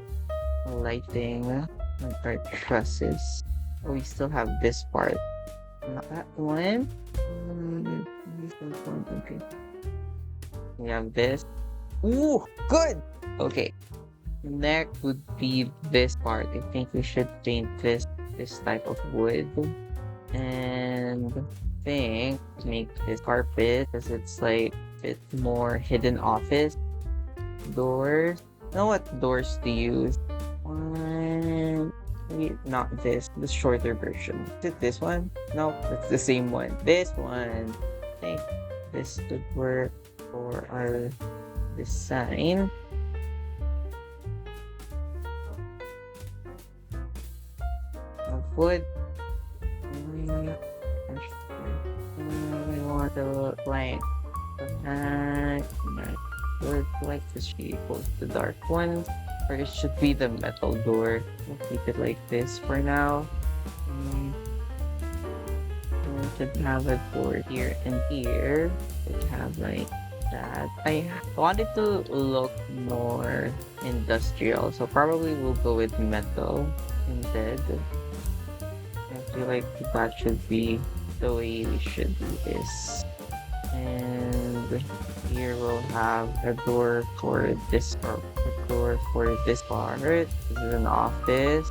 lighting and our trusses. We still have this part. Not that one. Okay. We have this. Ooh, good. Okay. Next would be this part. I think we should paint this type of wood. And I think make this carpet because it's like a bit more hidden office. Doors. Know what doors to use. Maybe not this, the shorter version. Is it this one? No, it's the same one. This one. I think this could work for our design. Of wood. We want the blank. Would like to see both the dark one, or it should be the metal door. We'll keep it like this for now. We should have a door here and here. We have like that. I want it to look more industrial, so probably we'll go with metal instead. I feel like that should be the way we should do this. And here we'll have a door for this part. This is an office.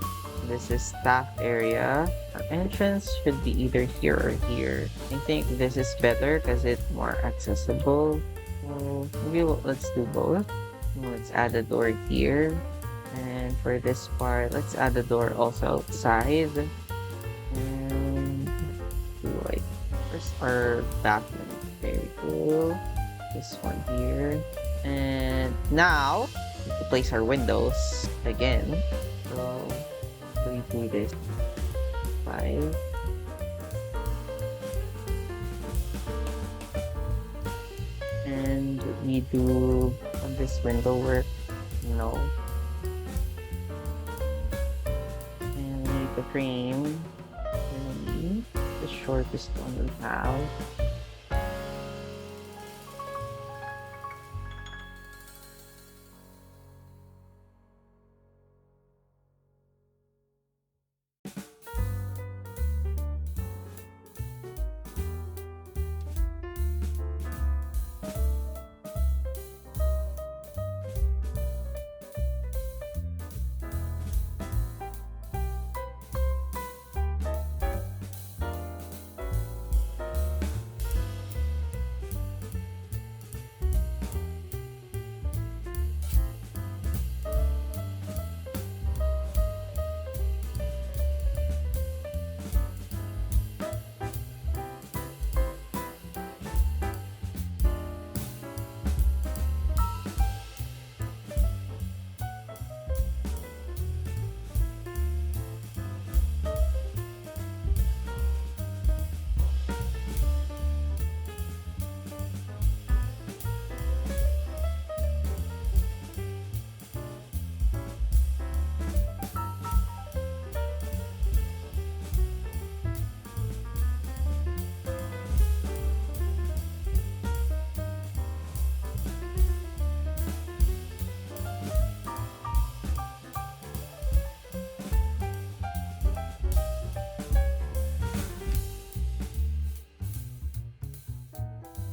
This is staff area. Our entrance should be either here or here. I think this is better because it's more accessible. So maybe let's do both. Let's add a door here. And for this part, let's add a door also outside. And There's our bathroom. Very cool. This one here. And now, we need to place our windows again. So, we do this. 5. And we do on this window work. No. And we need the frame. And the shortest one we have.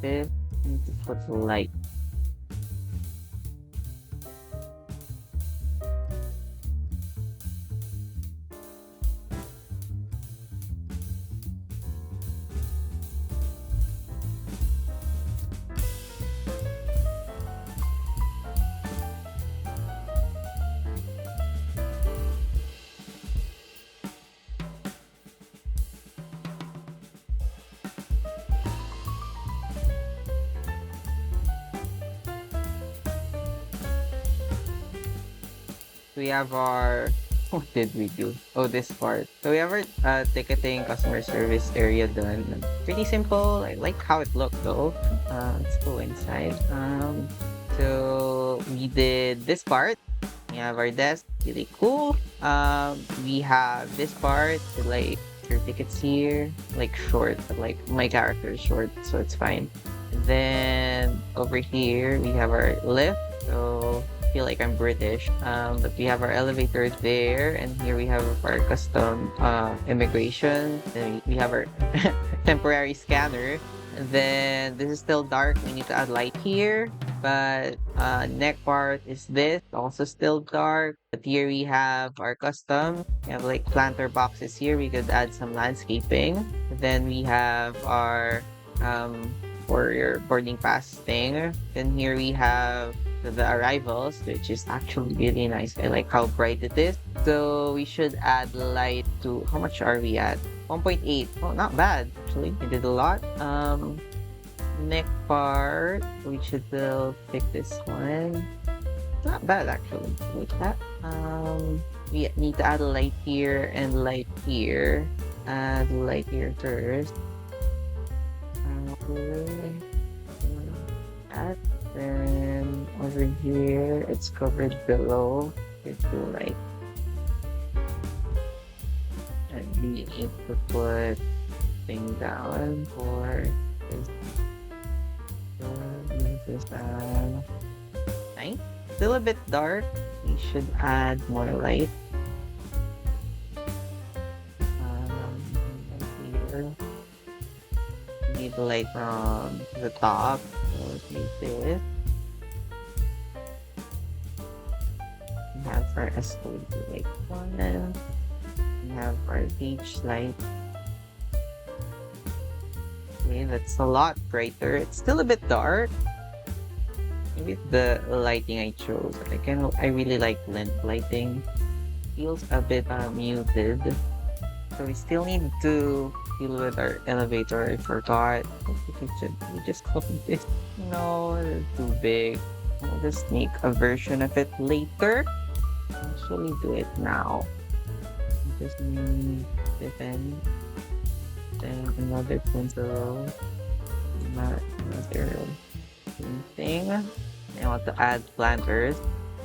This and to put the light. We have our what did we do? Oh, this part. So we have our ticketing customer service area done. Pretty simple. I like how it looked though. Let's go inside. So we did this part. We have our desk, really cool. We have this part, like your tickets here, like short, but like my character is short, so it's fine. And then over here we have our lift. So I feel like I'm British. But we have our elevator there, and here we have our custom immigration. Then we have our temporary scanner. And then this is still dark. We need to add light here. But neck part is this, also still dark. But here we have our custom. We have like planter boxes here. We could add some landscaping. Then we have our for your boarding pass thing. Then here we have the arrivals, which is actually really nice. I like how bright it is. So we should add light to, how much are we at? 1.8. Oh, not bad actually. We did a lot. Neck part, we should still pick this one. Not bad actually. Like that. We need to add a light here and light here. Add light here first. That. Then over here, it's covered below. It's the light. And we need to put thing down for this. Nice. Still a bit dark. We should add more light. Here. We need light from the top. So let's use this. We have our escalator light one. We have our beach light. Okay, that's a lot brighter. It's still a bit dark. Maybe it's the lighting I chose. I really like lens lighting. Feels a bit muted. So we still need to deal with our elevator. I forgot. We just copied this. No, it's too big. I'll just make a version of it later. Actually, do it now. Just need the pen. Then another pencil. Another thing. I want to add planters.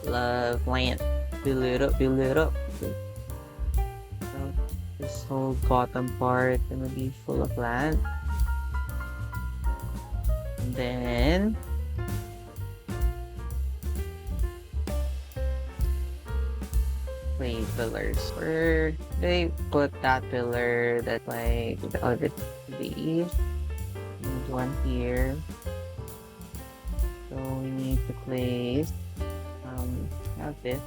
Love plant. Build it up, build it up. So this whole bottom part gonna be full of plant. And then wait, pillars. Where they put that pillar that like the other these? Need one here. So we need to place have this.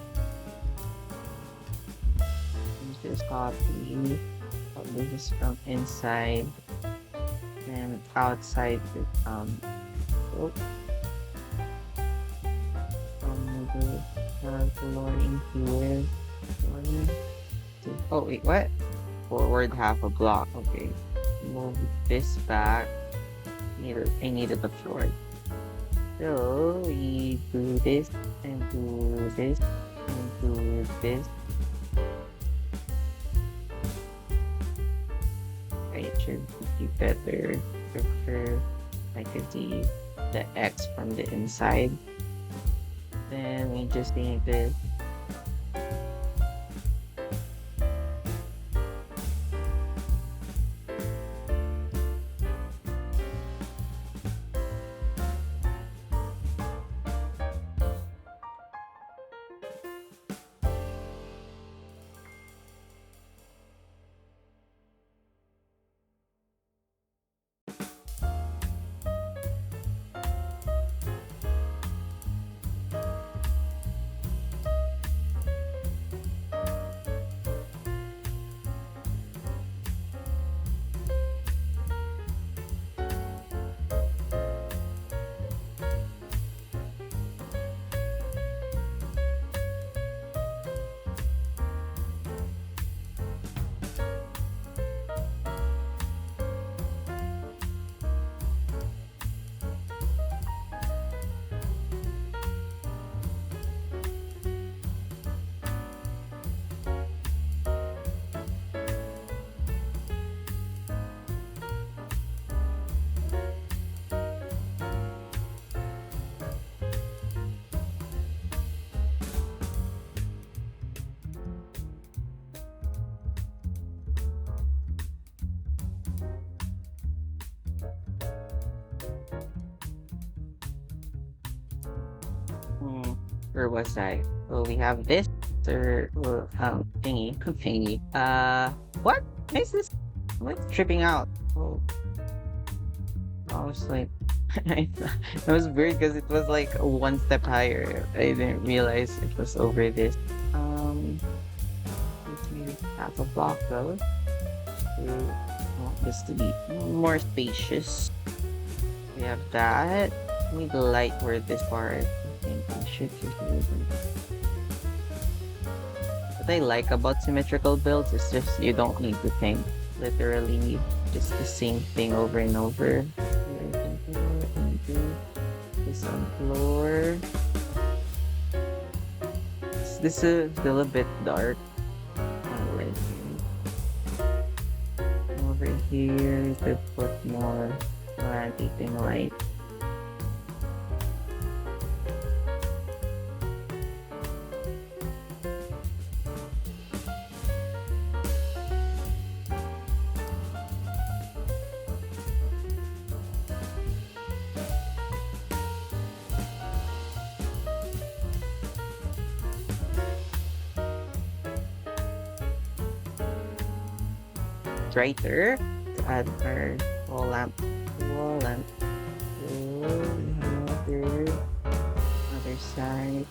Just copy. This is from inside and outside the oh, the flooring here. Flooring. Oh wait, what? Forward half a block. Okay. Move this back. I needed the floor. So we do this and do this and do this. It should be better. Prefer I could see the X from the inside. Then we just need this. Where was I? Oh, we have this or thingy, thingy. What? Why is this? What's tripping out? Oh, I was like, it was weird because it was like one step higher. I didn't realize it was over this. Let's maybe half a block though. I want this to be more spacious. We have that. We need the light where this part. I think we should just move it. What I like about symmetrical builds is just you don't need to think. Literally just the same thing over and over. This on floor. This is still a bit dark. Over here, you could put more anything light. Brighter to add our wall lamp. Other side.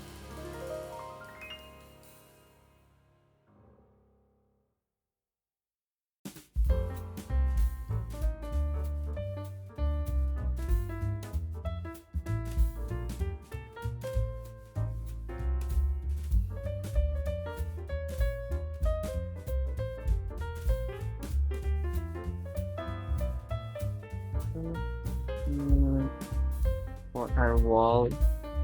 our wall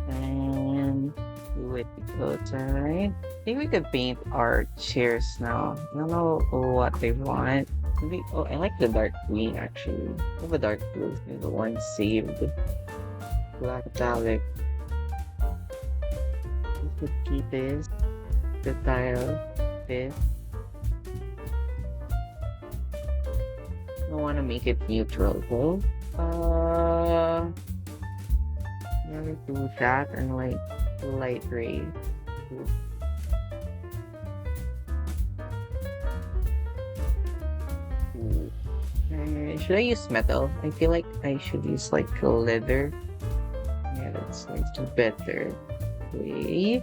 and do it outside. I think we could paint our chairs now. I don't know what they want. Maybe, oh, I like the dark green actually. I have a dark blue. The one saved. Black metallic. We could keep this. The tile. This. I don't want to make it neutral though. Never do that and like light gray. Should I use metal? I feel like I should use like leather. Yeah, that's like better. Wait.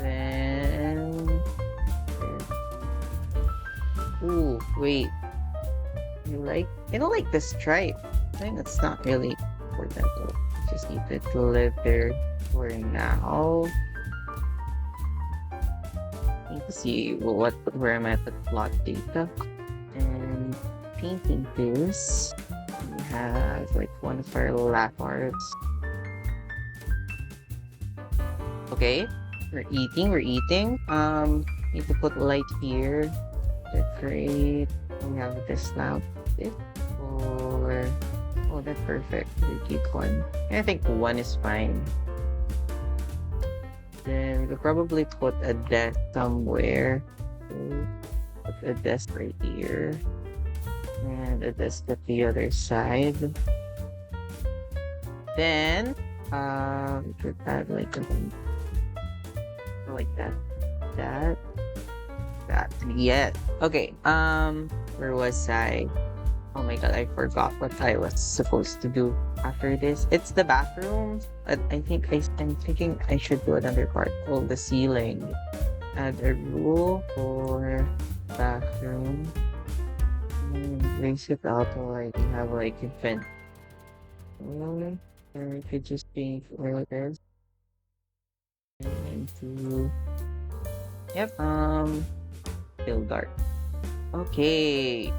Then. Ooh, wait. I don't like the stripe. I think that's not really important though. Just need the leather for now. Need to see where I'm at the plot data. And painting this. We have like one of our lap arts. Okay. We're eating. Need to put light here. Decorate. We have this now. Oh, that's perfect. We keep one. I think one is fine. Then we'll probably put a desk somewhere. So put a desk right here. And a desk at the other side. Then we could add like that. That. Yeah. Okay. Where was I? Oh my god, I forgot what I was supposed to do after this. It's the bathroom. I'm thinking I should do another part called the ceiling. Add a rule for bathroom. Raise it out to like you have like a vent. Or it could just be like this. And to still dark. Okay.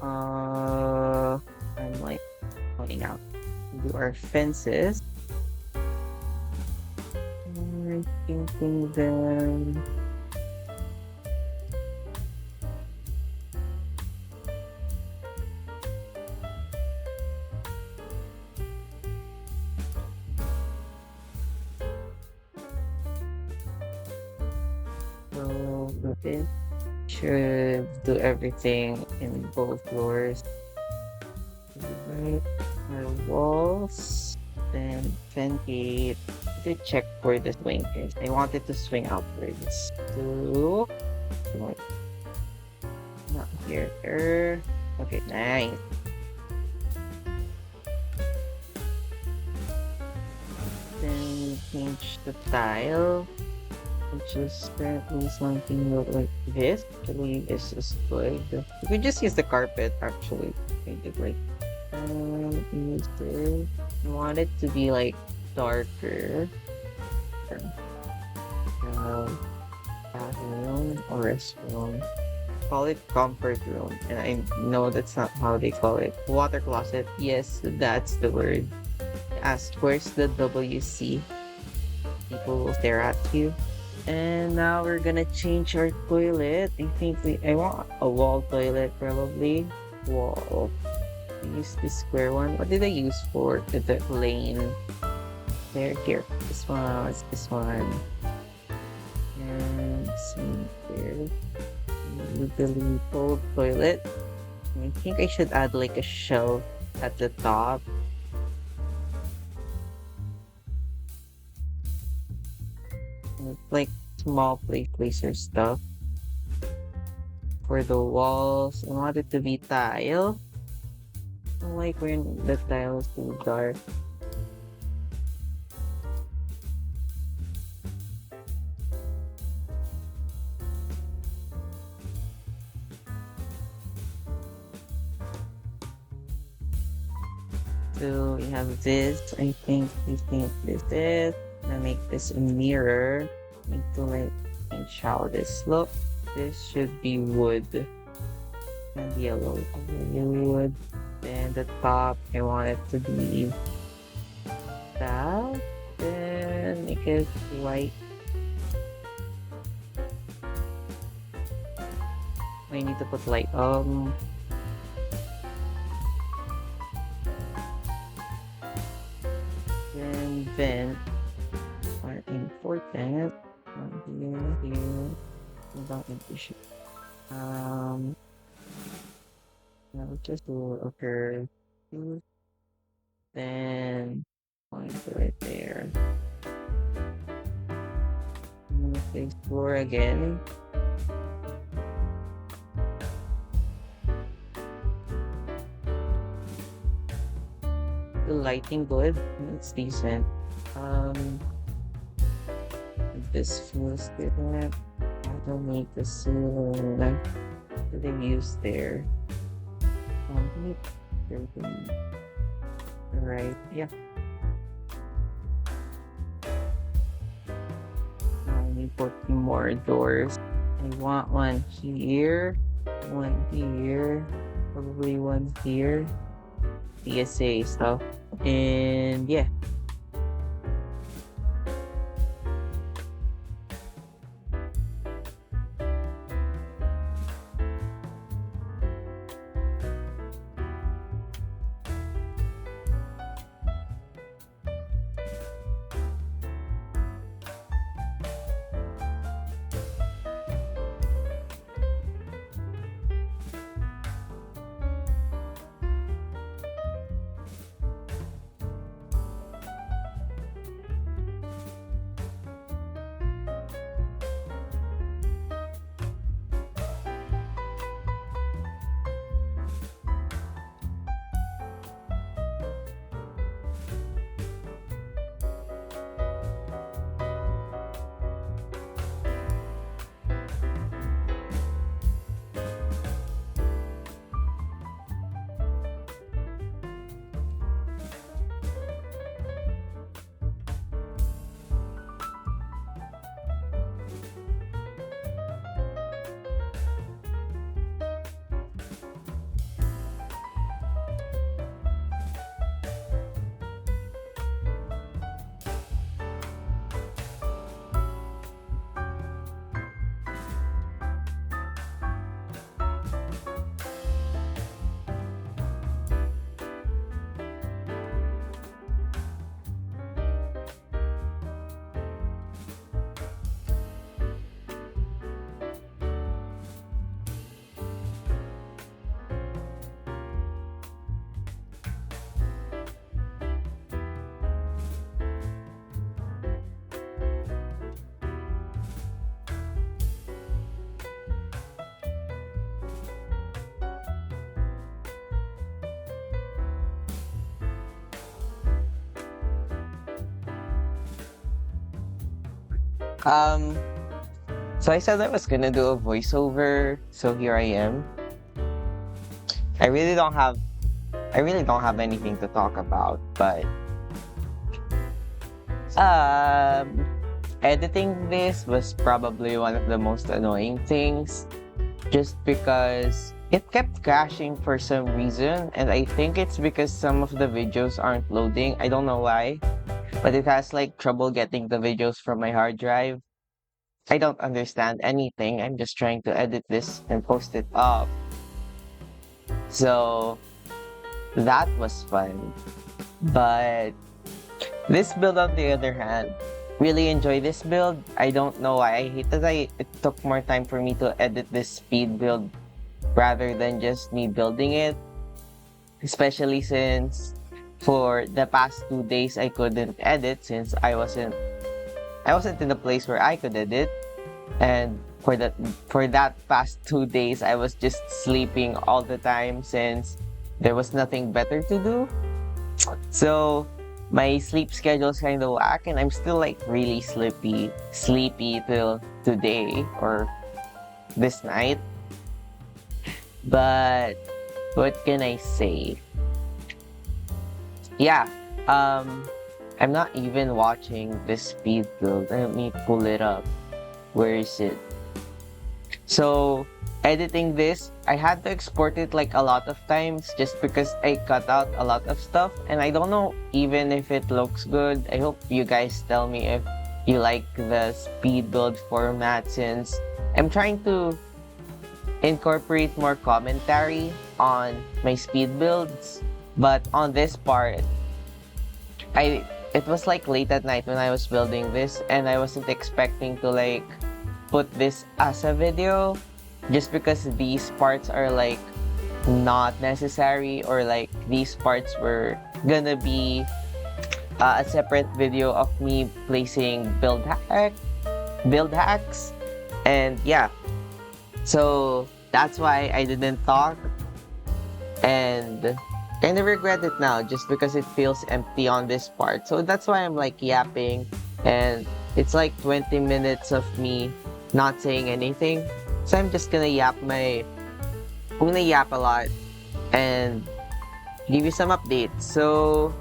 I'm like pointing out. Do our fences. I'm thinking then. So this should do everything in both floors. Right, our walls, then ventilate. To check for the swing is. I want it to swing outwards. So, not here. Okay, nice. Then change the tile. Which is currently something like this. Actually, this is good. We could just use the carpet actually. Make it like use this. I want it to be like darker. Bathroom or restroom. Call it comfort room. And I know that's not how they call it. Water closet. Yes, that's the word. Ask where's the WC? People will stare at you. And now we're gonna change our toilet. I want a wall toilet probably. Wall. I use this square one. What did I use for the lane? Here. This one. And see here. The old toilet. I think I should add like a shelf at the top. Like small plate placer stuff. For the walls, I want it to be tile. I don't like when the tile is too dark. So we have this. I think this is. I'm gonna make this a mirror. Need to like change how this looks. this should be wood and yellow. Wood. And the top, I want it to be that. Then make it white. I need to put light. Then vent are important. Here. Without an issue. I'll just do okay. Then point right there. I'm gonna place floor again. The lighting good. It's decent. This feels good. I don't need the ceiling. What they use there. Right, yeah. I need 14 more doors. I want one here, probably one here. PSA stuff. And yeah. So I said I was gonna do a voiceover, so here I am. I really don't have anything to talk about, but editing this was probably one of the most annoying things, just because it kept crashing for some reason, and I think it's because some of the videos aren't loading. I don't know why, but it has like trouble getting the videos from my hard drive. I don't understand anything. I'm just trying to edit this and post it up. So that was fun. But this build, on the other hand, really enjoy this build. I don't know why. I hate that it took more time for me to edit this speed build rather than just me building it. Especially since for the past 2 days I couldn't edit since I wasn't in a place where I could edit. And for that past 2 days I was just sleeping all the time since there was nothing better to do. So my sleep schedule's kind of whack, and I'm still like really sleepy till today or this night. But what can I say? Yeah, I'm not even watching this speed build. Let me pull it up. Where is it? So editing this, I had to export it like a lot of times just because I cut out a lot of stuff, and I don't know even if it looks good. I hope you guys tell me if you like the speed build format, since I'm trying to incorporate more commentary on my speed builds. But on this part, I it was like late at night when I was building this, and I wasn't expecting to like put this as a video just because these parts are like not necessary, or like these parts were gonna be a separate video of me placing build hacks, and yeah, so that's why I didn't talk, and kind of regret it now just because it feels empty on this part. So that's why I'm like yapping, and it's like 20 minutes of me not saying anything. So I'm just gonna I'm gonna yap a lot and give you some updates. So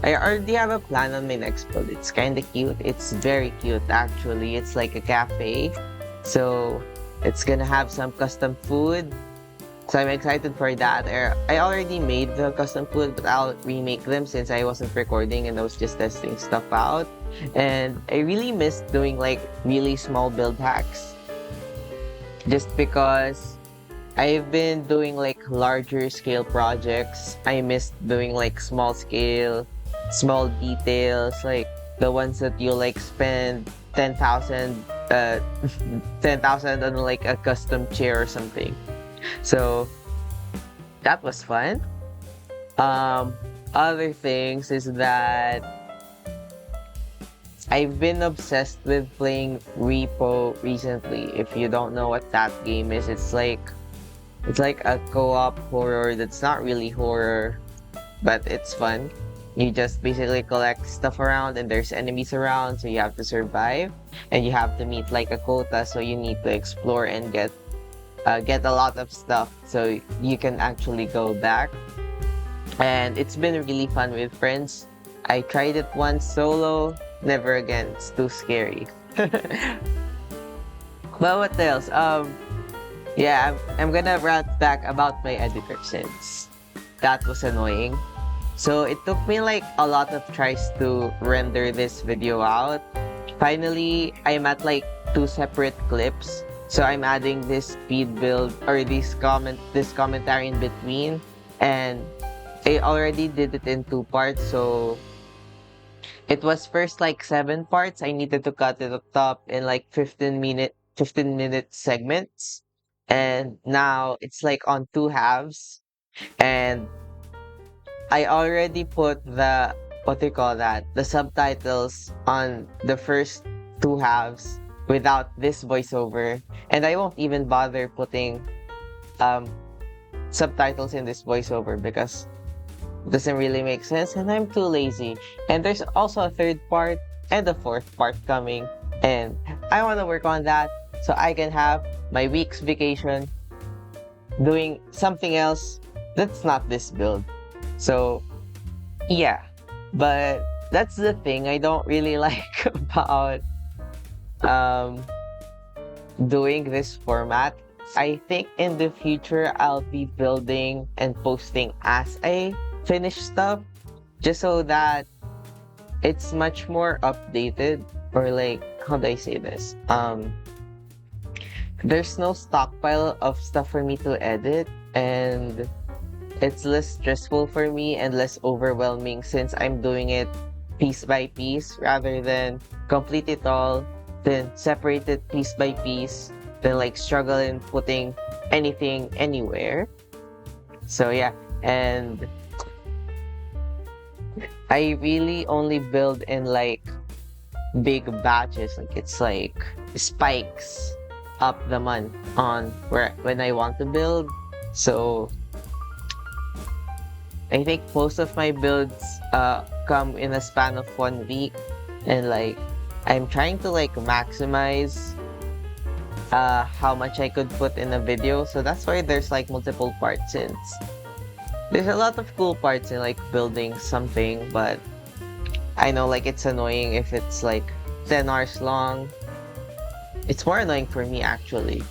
I already have a plan on my next build. It's kind of cute. It's very cute actually. It's like a cafe. So it's gonna have some custom food. So I'm excited for that. I already made the custom food, but I'll remake them since I wasn't recording and I was just testing stuff out. And I really missed doing like really small build hacks, just because I've been doing like larger scale projects. I missed doing like small scale, small details, like the ones that you like spend 10,000 10,000 on like a custom chair or something. So that was fun. Other things is that I've been obsessed with playing Repo recently. If you don't know what that game is, it's like a co-op horror that's not really horror, but it's fun. You just basically collect stuff around and there's enemies around, so you have to survive and you have to meet like a quota, so you need to explore and get a lot of stuff so you can actually go back. And it's been really fun with friends. I tried it once solo, never again. It's too scary. But what else? Yeah, I'm gonna rant back about my editor since that was annoying. So it took me like a lot of tries to render this video out. Finally, I'm at like 2 separate clips. So I'm adding this speed build or this commentary in between, and I already did it in 2 parts. So it was first like 7 parts. I needed to cut it up in like 15-minute segments. And now it's like on 2 halves. And I already put the, what do you call that? The subtitles on the first 2 halves without this voiceover. And I won't even bother putting subtitles in this voiceover because it doesn't really make sense and I'm too lazy. And there's also a 3rd part and a 4th part coming. And I want to work on that so I can have my week's vacation doing something else that's not this build. So yeah, but that's the thing I don't really like about doing this format. I think in the future I'll be building and posting as I finish stuff, just so that it's much more updated, or like, how do I say this? There's no stockpile of stuff for me to edit, and it's less stressful for me and less overwhelming since I'm doing it piece by piece rather than complete it all, then separate it piece by piece, then like struggle in putting anything anywhere. So yeah, and I really only build in like big batches, like it's like spikes up the month on when I want to build. So I think most of my builds come in a span of 1 week, and like I'm trying to like maximize how much I could put in a video. So that's why there's like multiple parts, since there's a lot of cool parts in like building something, but I know like it's annoying if it's like 10 hours long. It's more annoying for me actually.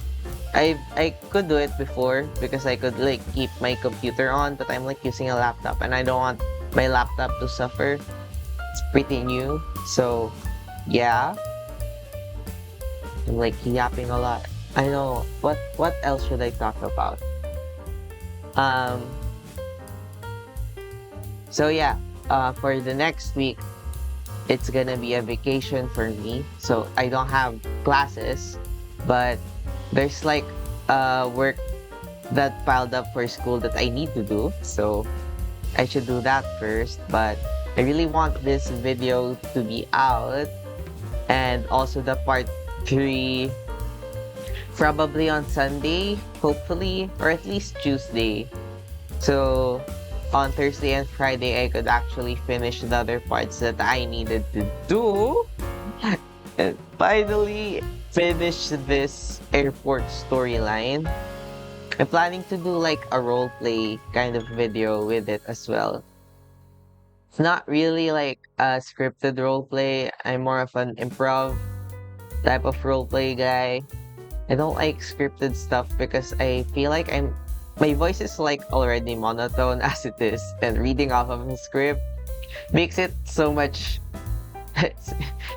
I could do it before because I could like keep my computer on, but I'm like using a laptop and I don't want my laptop to suffer. It's pretty new, so yeah, I'm like yapping a lot. I know what else should I talk about? Um, so yeah, for the next week, it's gonna be a vacation for me. So I don't have classes, but there's like work that piled up for school that I need to do. So I should do that first. But I really want this video to be out, and also the part 3 probably on Sunday, hopefully, or at least Tuesday. So on Thursday and Friday, I could actually finish the other parts that I needed to do. And finally finish this airport storyline. I'm planning to do like a roleplay kind of video with it as well. It's not really like a scripted roleplay. I'm more of an improv type of roleplay guy. I don't like scripted stuff because I feel like my voice is like already monotone as it is, and reading off of a script makes it so much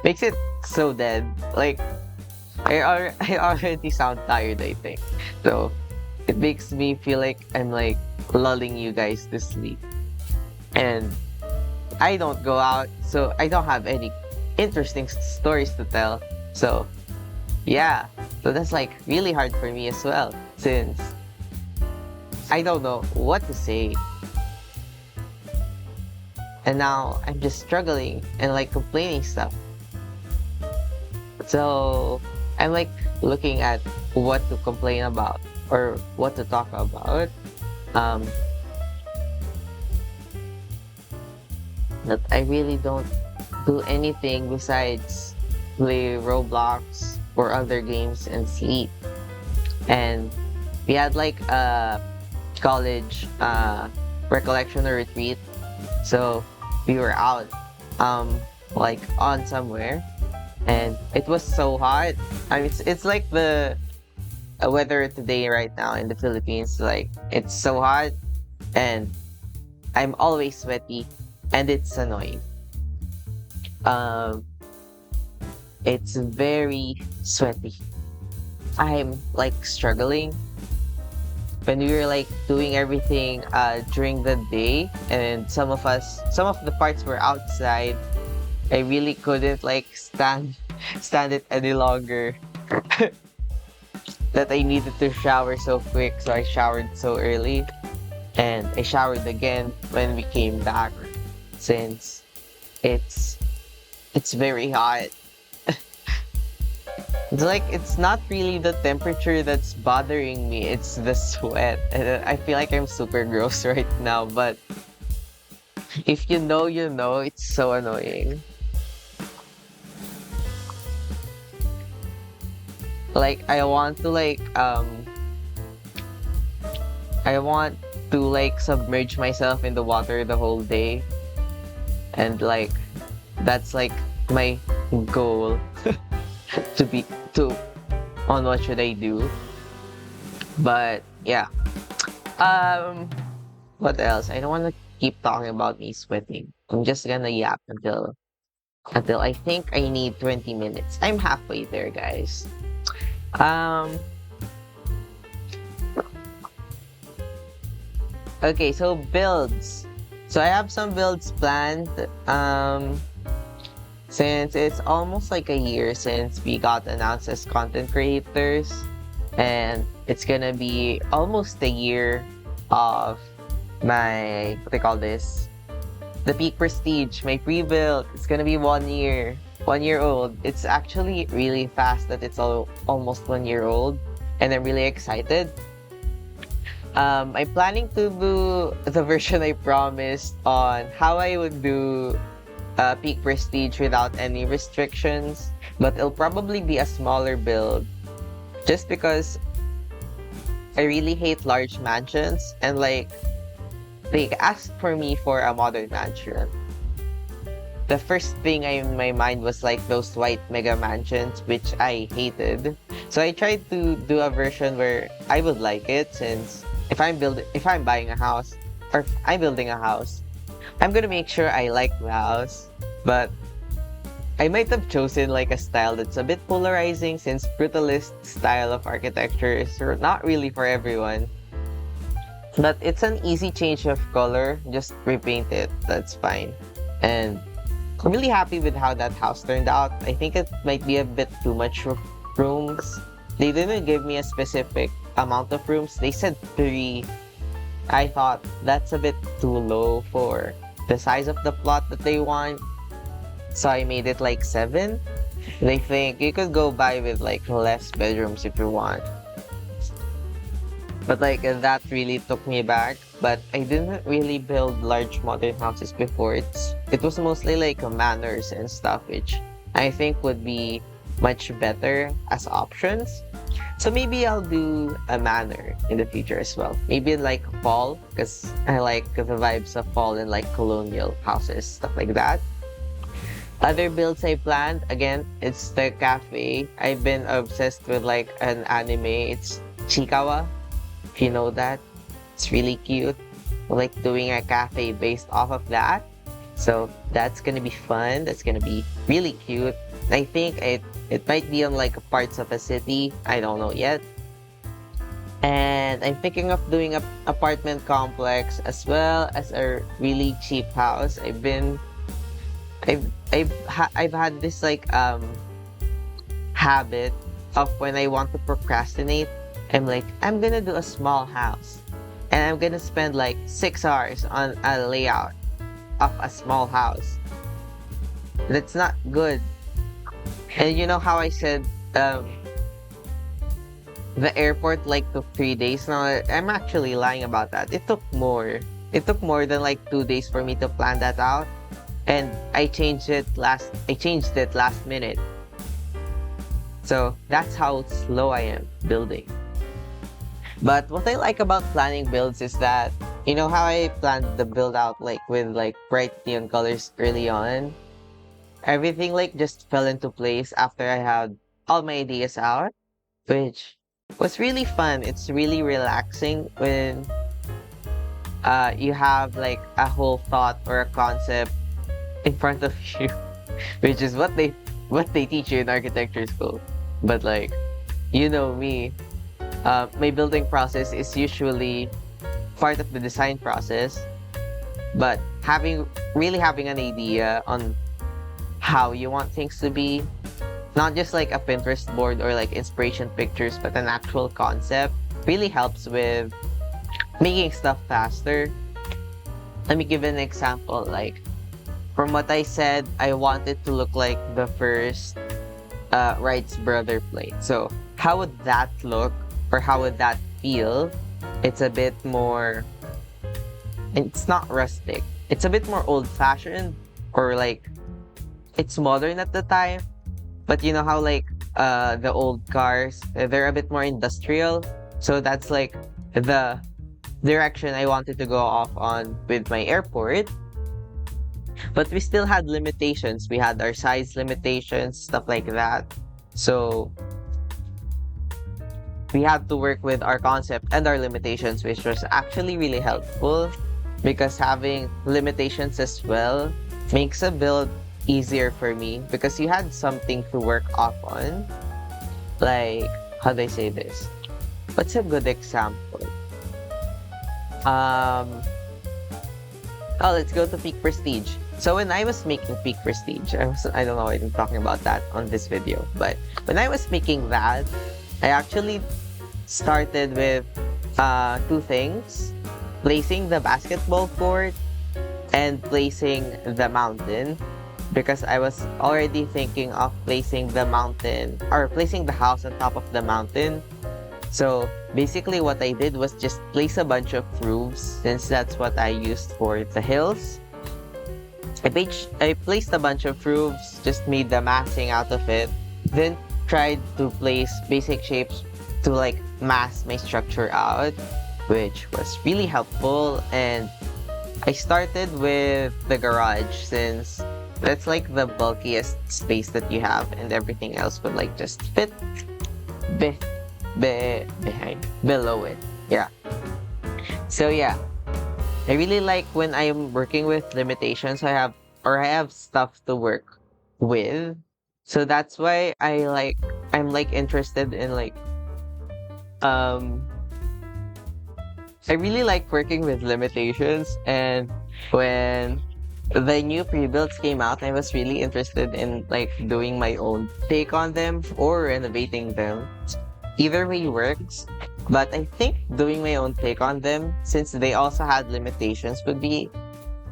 makes it so dead. Like I already sound tired, I think. So it makes me feel like I'm like lulling you guys to sleep. And I don't go out, so I don't have any interesting stories to tell. So yeah, so that's like really hard for me as well, since I don't know what to say. And now I'm just struggling and like complaining stuff. So I'm like looking at what to complain about or what to talk about. That I really don't do anything besides play Roblox or other games and sleep. And we had like a college recollection or retreat, so we were out like on somewhere, and it was so hot. I mean, it's like the weather today right now in the Philippines. Like it's so hot, and I'm always sweaty, and it's annoying. Um, it's very sweaty. I'm like struggling when we were like doing everything during the day, and some of the parts were outside. I really couldn't like stand it any longer. That I needed to shower so quick, so I showered so early, and I showered again when we came back, since it's very hot. It's like it's not really the temperature that's bothering me, it's the sweat. And I feel like I'm super gross right now, but if you know, you know, it's so annoying. Like I want to submerge myself in the water the whole day, and like that's like my goal to on what should I do. But yeah, what else? I don't want to keep talking about me sweating. I'm just gonna yap until I think I need 20 minutes. I'm halfway there, guys. Okay, so builds. So I have some builds planned. Since it's almost like a year since we got announced as content creators, and it's gonna be almost a year of my, what they call this, the Peak Prestige, my pre-build. It's gonna be 1 year old. It's actually really fast that it's almost 1 year old, and I'm really excited. I'm planning to do the version I promised on how I would do Peak Prestige without any restrictions, but it'll probably be a smaller build, just because I really hate large mansions, and like they asked for me for a modern mansion. The first thing in my mind was like those white mega mansions, which I hated. So I tried to do a version where I would like it, since if I'm buying a house, or if I'm building a house, I'm gonna make sure I like the house. But I might have chosen like a style that's a bit polarizing, since brutalist style of architecture is not really for everyone. But it's an easy change of color, just repaint it, that's fine. And I'm really happy with how that house turned out. I think it might be a bit too much rooms. They didn't give me a specific amount of rooms. They said 3. I thought that's a bit too low for the size of the plot that they want. So I made it like 7. They think you could go by with like less bedrooms if you want. But like that really took me back. But I didn't really build large modern houses before. It was mostly like manors and stuff, which I think would be much better as options. So maybe I'll do a manor in the future as well. Maybe in like fall, because I like the vibes of fall and like colonial houses, stuff like that. Other builds I planned, again, it's the cafe. I've been obsessed with like an anime. It's Chikawa, if you know that. It's really cute. I like doing a cafe based off of that. So that's gonna be fun. That's gonna be really cute. I think it might be on like parts of a city. I don't know yet. And I'm thinking of doing a apartment complex as well as a really cheap house. I've had this like habit of when I want to procrastinate, I'm like, I'm gonna do a small house, and I'm gonna spend like 6 hours on a layout of a small house. That's not good. And you know how I said the airport like took 3 days? Now I'm actually lying about that. It took more. It took more than like 2 days for me to plan that out. And I changed it last minute. So that's how slow I am building. But what I like about planning builds is that, you know how I planned the build out like with like bright neon colors early on? Everything like just fell into place after I had all my ideas out, which was really fun. It's really relaxing when you have like a whole thought or a concept in front of you, which is what they teach you in architecture school. But like, you know me, my building process is usually part of the design process. But really having an idea on how you want things to be, not just like a Pinterest board or like inspiration pictures, but an actual concept, really helps with making stuff faster. Let me give an example. Like, from what I said, I want it to look like the first Wright's brother plane. So how would that look, or how would that feel? It's a bit more, it's not rustic. It's a bit more old-fashioned, or like, it's modern at the time. But you know how like the old cars, they're a bit more industrial. So that's like the direction I wanted to go off on with my airport. But we still had limitations. We had our size limitations, stuff like that. So we had to work with our concept and our limitations, which was actually really helpful, because having limitations as well makes a build easier for me, because you had something to work off on. Like, how do I say this? What's a good example? Let's go to Peak Prestige. So when I was making Peak Prestige, I don't know why I'm talking about that on this video, but when I was making that, I actually started with 2 things: placing the basketball court and placing the mountain, because I was already thinking of placing the mountain, or placing the house on top of the mountain. So basically what I did was just place a bunch of roofs, since that's what I used for the hills. I placed a bunch of roofs, just made the massing out of it, then tried to place basic shapes to like mass my structure out, which was really helpful. And I started with the garage, since that's like the bulkiest space that you have, and everything else would like just fit. be, behind, below it. Yeah. So yeah, I really like when I'm working with limitations. I have stuff to work with. So that's why I'm like interested in like um I really like working with limitations, and when the new pre-builds came out, I was really interested in like doing my own take on them or renovating them. Either way works, but I think doing my own take on them, since they also had limitations, would be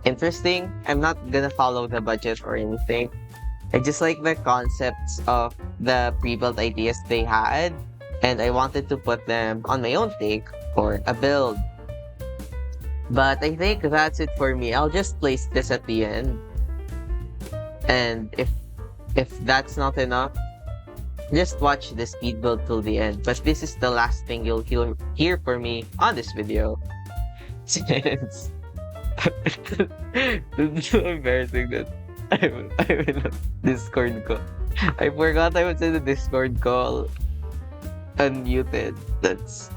interesting. I'm not gonna follow the budget or anything. I just like the concepts of the pre-built ideas they had, and I wanted to put them on my own take for a build. But I think that's it for me. I'll just place this at the end. And if that's not enough, just watch the speed build till the end. But this is the last thing you'll hear from me on this video. Since it's so embarrassing that I'm in a Discord call. I forgot I was in a Discord call unmuted. That's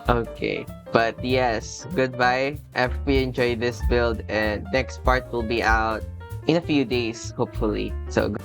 okay. But yes, goodbye. I hope you enjoyed this build, and next part will be out in a few days, hopefully. So